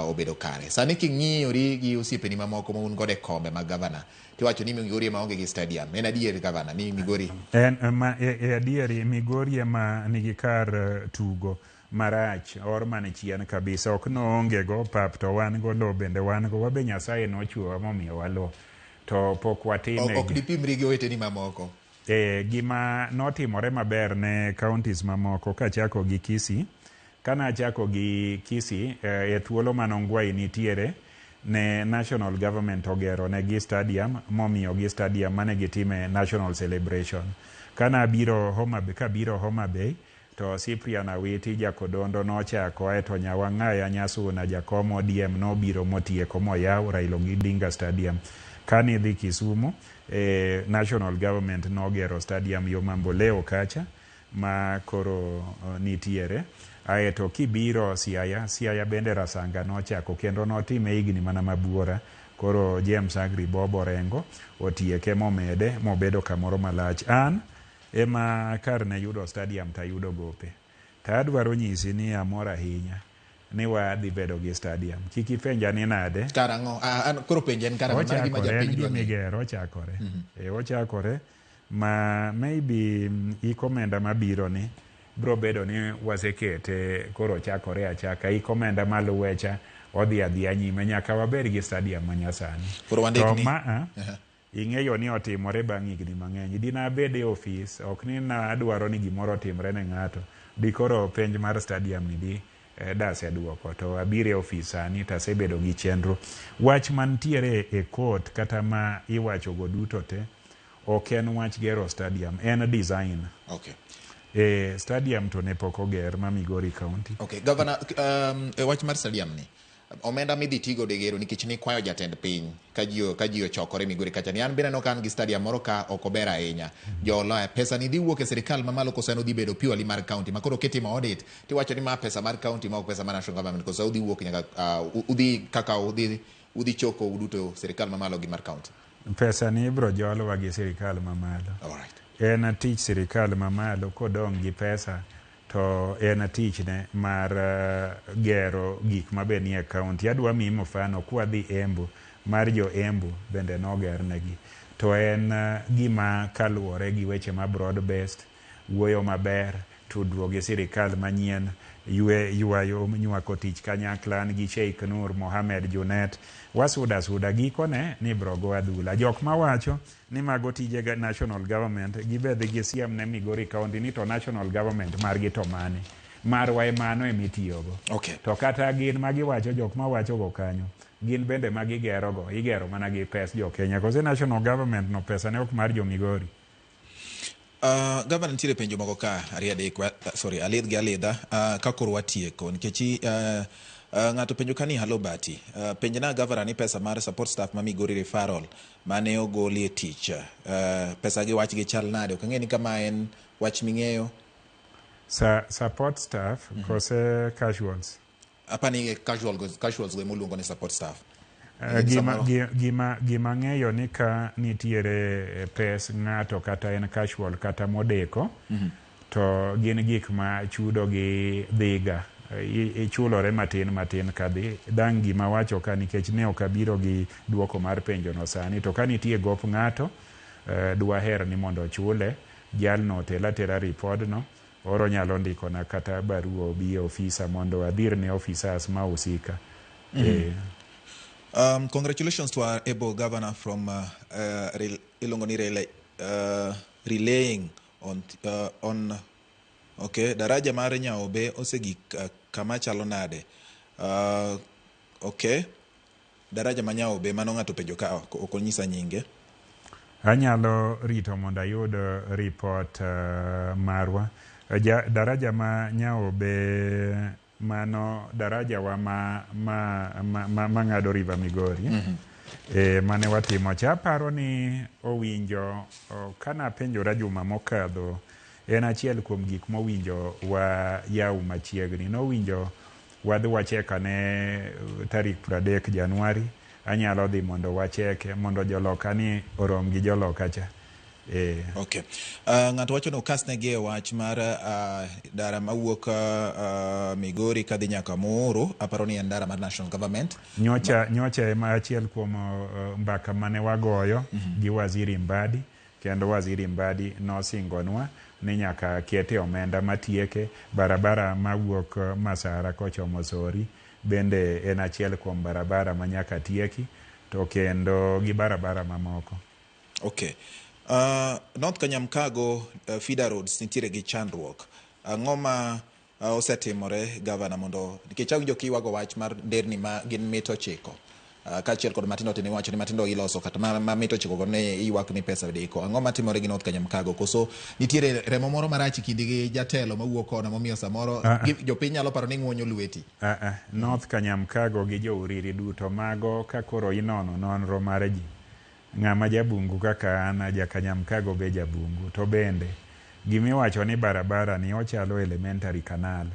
obedo kare. Sani king'iyori gi osiepeni mamoko ma un godo e kombe mag gavana, tiwacho ni Migori ema onge gi stadium. En adier gavana ni Migori? En adieri Migori ema nigi kar tugo marach or mane chien kabisa. Ok no onge go pap, to wan go lo bende wan go. Wabe Nyasaye nochuowa momiyo walo. To pok watime. Ok dipimri gi oweteni mamoko. Gima notimore maber ne counties mamoko kachako gi Kisii. Kana chako gi Kisii, e thuolo manongwai nitiere, ne national government ogero ne gi stadium, momiyo gi stadium mane gitime national celebration. Kana biro Homa Bay, to Cyprian Awiti Jakodondo nochako, aeto Nyawang'aya Nyasuna jakom ODM nobiro motieko moyaw Raila Odinga Stadium. Kani dhi Kisumu, national government nogero stadium yo Mamboleo kacha, ma koro nitiere. Aeto kibiro Siaya bende Rasanga nochako, kendo notime higni mana mabuora. Koro James Agri Bobo Rengo otieke momede mobedo kamoro malach. An ema kar ne yudo stadium tayudo gope. Tadwaro nyisi ni amor ahinya ni wadhi bedo gi stadium. Kiki penja ni nade? Karango, koro penja en karango mar gima japiny dwa ng'eyo. Ochakore. Ochakore. Ma maybe ikomenda mabiro ni bro bedo ni wasekete koro chakore achaka. Ikomenda maluwecha odhi adhiya nyime nyaka waber gi stadium manyasani. Koro wandikni? ing'eyo ni otimore bang' higni mang'eny. Dina bed e ofis, ok ni nadwaro ni gimoro otimre ne ng'ato. Dikoro penj mar stadium ni di dase duoko, to abiro e ofis sani tasebedo gi chenro. Wach mantiere e court kata ma iwacho go duto te ok en wach gero stadium, en design. Okay. Stadium to ne pok oger ma Migori County. Okay, Governor, wach mar stadium ni omenda midhi tigo de gero nikech ni kwayo jatend piny ka ji ochokore Migori kacha ni an bende nokan gi stadium moro ka ok ober ahinya. Joloya pesa ni dhi wuok e sirikal mamalo koso no dhi bedo purely mar county makoro ketimo audit tiwacho ni ma pesa mar county ma ok pesa mar national government koso udhi wuok nyaka udhi kaka udhi choko uduto sirikal mamalo gi mar county. Pesa ni ibro jolwa gi sirikal mamalo. All right. En tich sirikal mamalo kodong' gi pesa to en tich ne mar gero gik ma be nie kaunti. Adwa mi mfano kwa dhi Embu, mar jo Embu bende noger negi. To en gima kaluwore gi weche ma broad based, wuoyo maber, tudruok gi sirikal manyien, yuayo nywako tich kanyakla gi Sheikh Nur Mohamed Junet. Wasuda gikone ni brogo adhula. Jok mawacho ni mago tije national government gibedhi gi siem ne Migori County ni to national government margi to mane. Marwa emano emitiyogo. Okay. To kata gin magiwacho jok mawacho go kanyo, gin bende magigero mana gi pes jo Kenya. Kose national government no pesa ne ok mar jo Migori. Governor ntiere penjo moko ka alidh gi alidha ka koro watieko nikech ng'ato penjo kani halo bati penjna governor ni pesa mar support staff ma Migori referral mane ogoli e tich pesa gi wach gi chal nade ok ng'eni kama en wach ming'eyo support staff kose casuals apani casuals go moluongo ni support staff gima ng'eyo ni ka nitiere pes ng'ato kata en casual kata modeko to gin gik ma chudo gi dhiga ichulore matin kadhi dang' gima wacho ka nikech ne ok abiro gi duoko mar penjo no sani to ka nitie gop ng'ato dwaher ni mondo chule jalno tera report no oro nyalo ndiko na kata barua obi ofisa mondo adhir ne officers ma usika. Congratulations to our able governor from Ilongoni relaying on okay daraja mar Nyaobe osegik kama chalo nade. Okay daraja ma Nyaobe mano ng'ato penjo ka ok onyisa nyinge. Anyalo rito mondo ayud report marwa. Daraja ma Nyaobe mano daraja wa ma ng'ado River Migori mane watimo cha paro ni owinjo kana penjora juma mokadho en achiel kuom gik mowinjo wa yaw machiegni nowinjo wadhi wacheka ne tarik 30 Januari anyalo dhi mondo wacheke mondo joloka ni orom gi joloka cha. Okay. Ng'ato wacho no kasnegi wach mar dara mawuok Migori kadhi nyaka Muuru aparo ni en dara mar national government. Nyocha ema achiel kuom mbaka mane wagoyo gi Waziri Mbadi kendo Waziri Mbadi nosingonwa ni nyaka kete omenda matieke barabara mawuok Masara kochomo Sori bende en achiel kuom barabara manyaka tieki to kendo gi barabara mamoko. Okay. North Kanyamkago feeder roads nitiere gi chandruok ang'o ma osetimore governor mondo nikech awinjo kiwago wach mar nderni ma gin mito chiko kaachiel kod Matindo tini wacho ni Matindo iloso kata ma mito chiko go ne iwak ni pesa deko ang'o matimore gi North Kanyamkago koso nitiere remo moro marach kindi gi jatelo mawuok kono momiyo samoro jopiny nyalo paro ni ng'wonyo lweti. North Kanyamkago gi jo Uriri duto mago ka koro inono nonro mar ji ng'ama jabungu kaka an Jakanyamkago be jabungu to bende gimiwacho ni barabara ni ochalo elementary canal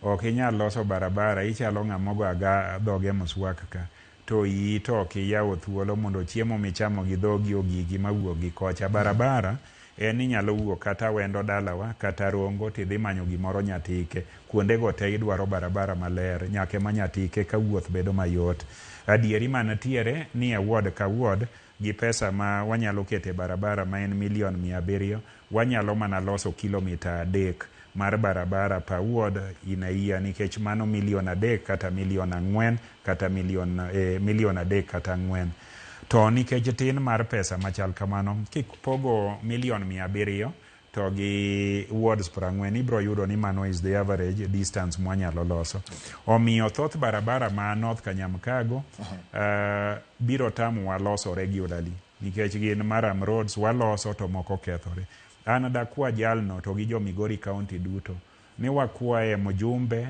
ok inyal loso barabara ichalo ng'amogo aga dhoge muswak ka to to kiyawo thuolo mondo chiemo michamo gi dhogi ogigi mawuok gi kocha barabara en inyalo wuok kata wendo dalawa kata Rongo tidhi manyo gimoro Nyatike kuonde go te idwaro barabara maler nyake ma Nyatike ka wuoth bedo mayot adieri manatiere ni award ka award gi pesa ma wanyalo kete barabara ma en $700,000 wanyalo mana loso kilomita 3 mar barabara pa ward inaia nikech mano $3 kata $4 kata $3 kata 4 to nikech tin mar pesa machal kamano kipogo milion 700 to gi wards 40 ibro yudo ni mano is the average distance mwanyalo loso. Omiyo thoth barabara ma North Kanyamkago biro tamu waloso regularly nikech gin maram roads waloso to moko kethore. An dakwa jalno to gi jo Migori County duto ni wakwaye mjumbe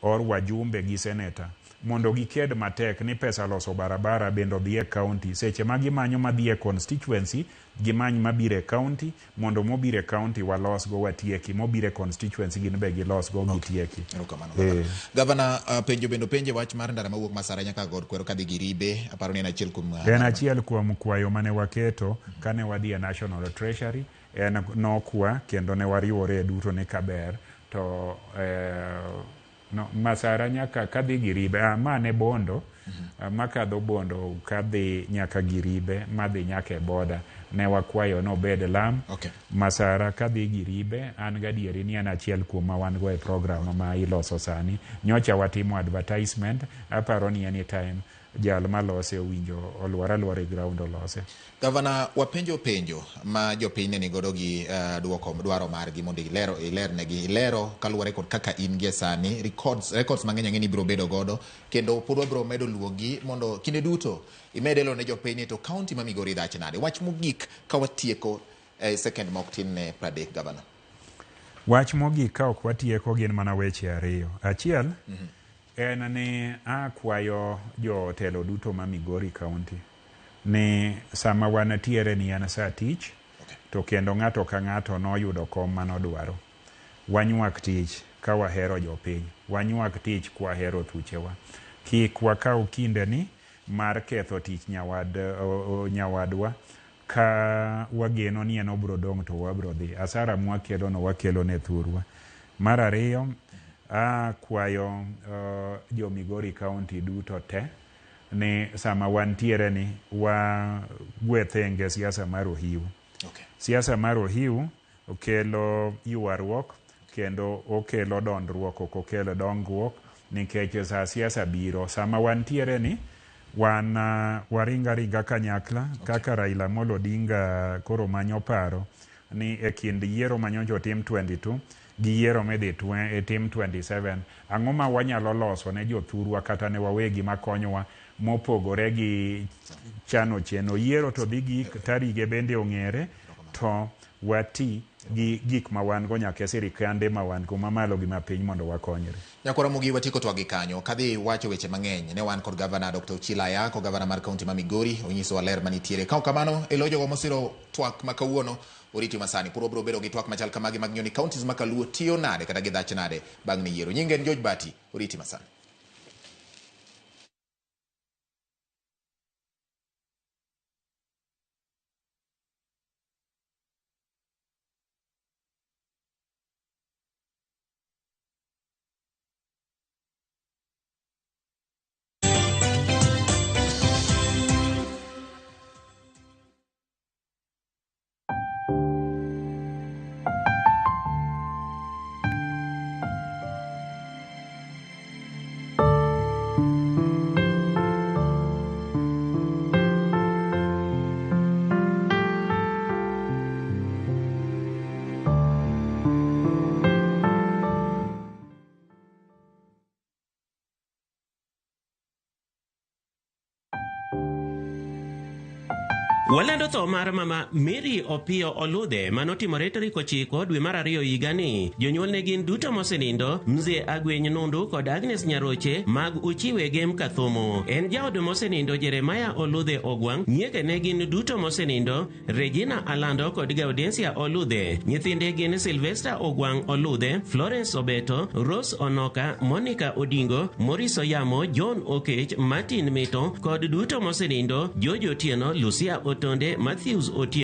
or wajumbe gi senator mondo giked matek ni pesa loso barabara bendo dhie county seche magi manyo madhie constituency gimany mabire county mondo mobire county walos go watieki mobire constituency gin be gilos go gitieki. Governor penjo bendo penje wach mar ndara mawuok Masara nyaka God kwero kadhi Giribe aparo ni en achiel kuom achiel kuom kwayo mane waketo kane wadhi National Treasury en nokwa kendo ne wariwore duto ne kaber to no, Masara nyaka kadhi Giribe mane Bondo makadho Bondo kadhi nyaka Giribe madhi nyaka boda ne wakwayo no bed lam. Masara kadhi Giribe an gadieri ni an achiel kuom ma wan go e program ma iloso sani nyocha watimo advertisement aparo ni anytime jal malose winjo olwara ground olose. Governor wapenjo ma jopiny ni godo gi dwaro margi mondo ilero kaluwore kod kaka in gie sani records mang'eny ng'eni biro bedo godo kendo pod wabiro medo luogi mondo kinde duto imedelo ne jopiny to county ma Migori dach nade wach mogik ka watieko second mok tin ne 30 Governor. Wach mogik ka ok watieko gin mana weche ariyo. Achiel en ni akwayo jotelo duto ma Migori County ni sama wanatiere ni en sa tich to kendo ng'ato ka ng'ato noyudo kom manodwaro. Wanyuak tich ka wahero jopiny, wanyuak tich kwa wahero thuchewa. Kik wakaw kinde ni mar ketho tich nyawadwa ka wageno ni en obro dong to wabro dhi. Asara mwakelo no wakelo ne thurwa. Mar ariyo kwayo jo Migori County duto te ni sama wantiere ni wagwethenge siasa mar Ohiu. Siasa mar Ohiu okelo yuarruok kendo okelo dondruok ok okelo dongruok nikech sa siasa biro sama wantiere ni wan waringa kanyakla kaka Raila Amolo Odinga koro manyo paro ni e kind yiero manyocho tim 22 gi yiero medhi tim 27 ang'o ma wanyalo loso ne jothurwa kata ne wawegi makonyowa mopogore gi chano cheno yiero to dhi gik tarige bende ong'ere to wati gi gik ma wan go nyaka sirikande ma wan go mamalo gi mapiny mondo wakonyre. Nyakora mugi watiko twagi kanyo kadhi wacho weche mang'eny ne wan kod Governor Dr. Ochila Ayako Governor mar County ma Migori onyiso waler manitiere ka kamano e lojo go mosiro twak makawuono oriti masani puro bro bedo gi twak machal kamagi mag nyoni counties makaluo tiyo nade kata gidhach nade bang' ni yiero nyinge George Bati oriti masani. Walando tho mar mama Mary Opio Olude manotimore tarik 9 dwe mar 2 higani. Jonyuol ne gin duto mosenindo Mzee Agweny Nundu kod Agnes Nyaroche mag Uchiwe Gem Kathomo. En jaod mosenindo Jeremiah Olude Ogwang. Nyieke ne gin duto mosenindo Regina Alando kod Gaudensia Olude. Nyithinde gin Sylvester Ogwang Olude, Florence Obeto, Rose Onoka, Monica Odingo, Maurice Oyamo, John Okech, Martin Mito kod duto mosenindo Jojo Tieno, Lucia Otonde, Matthews Otieno.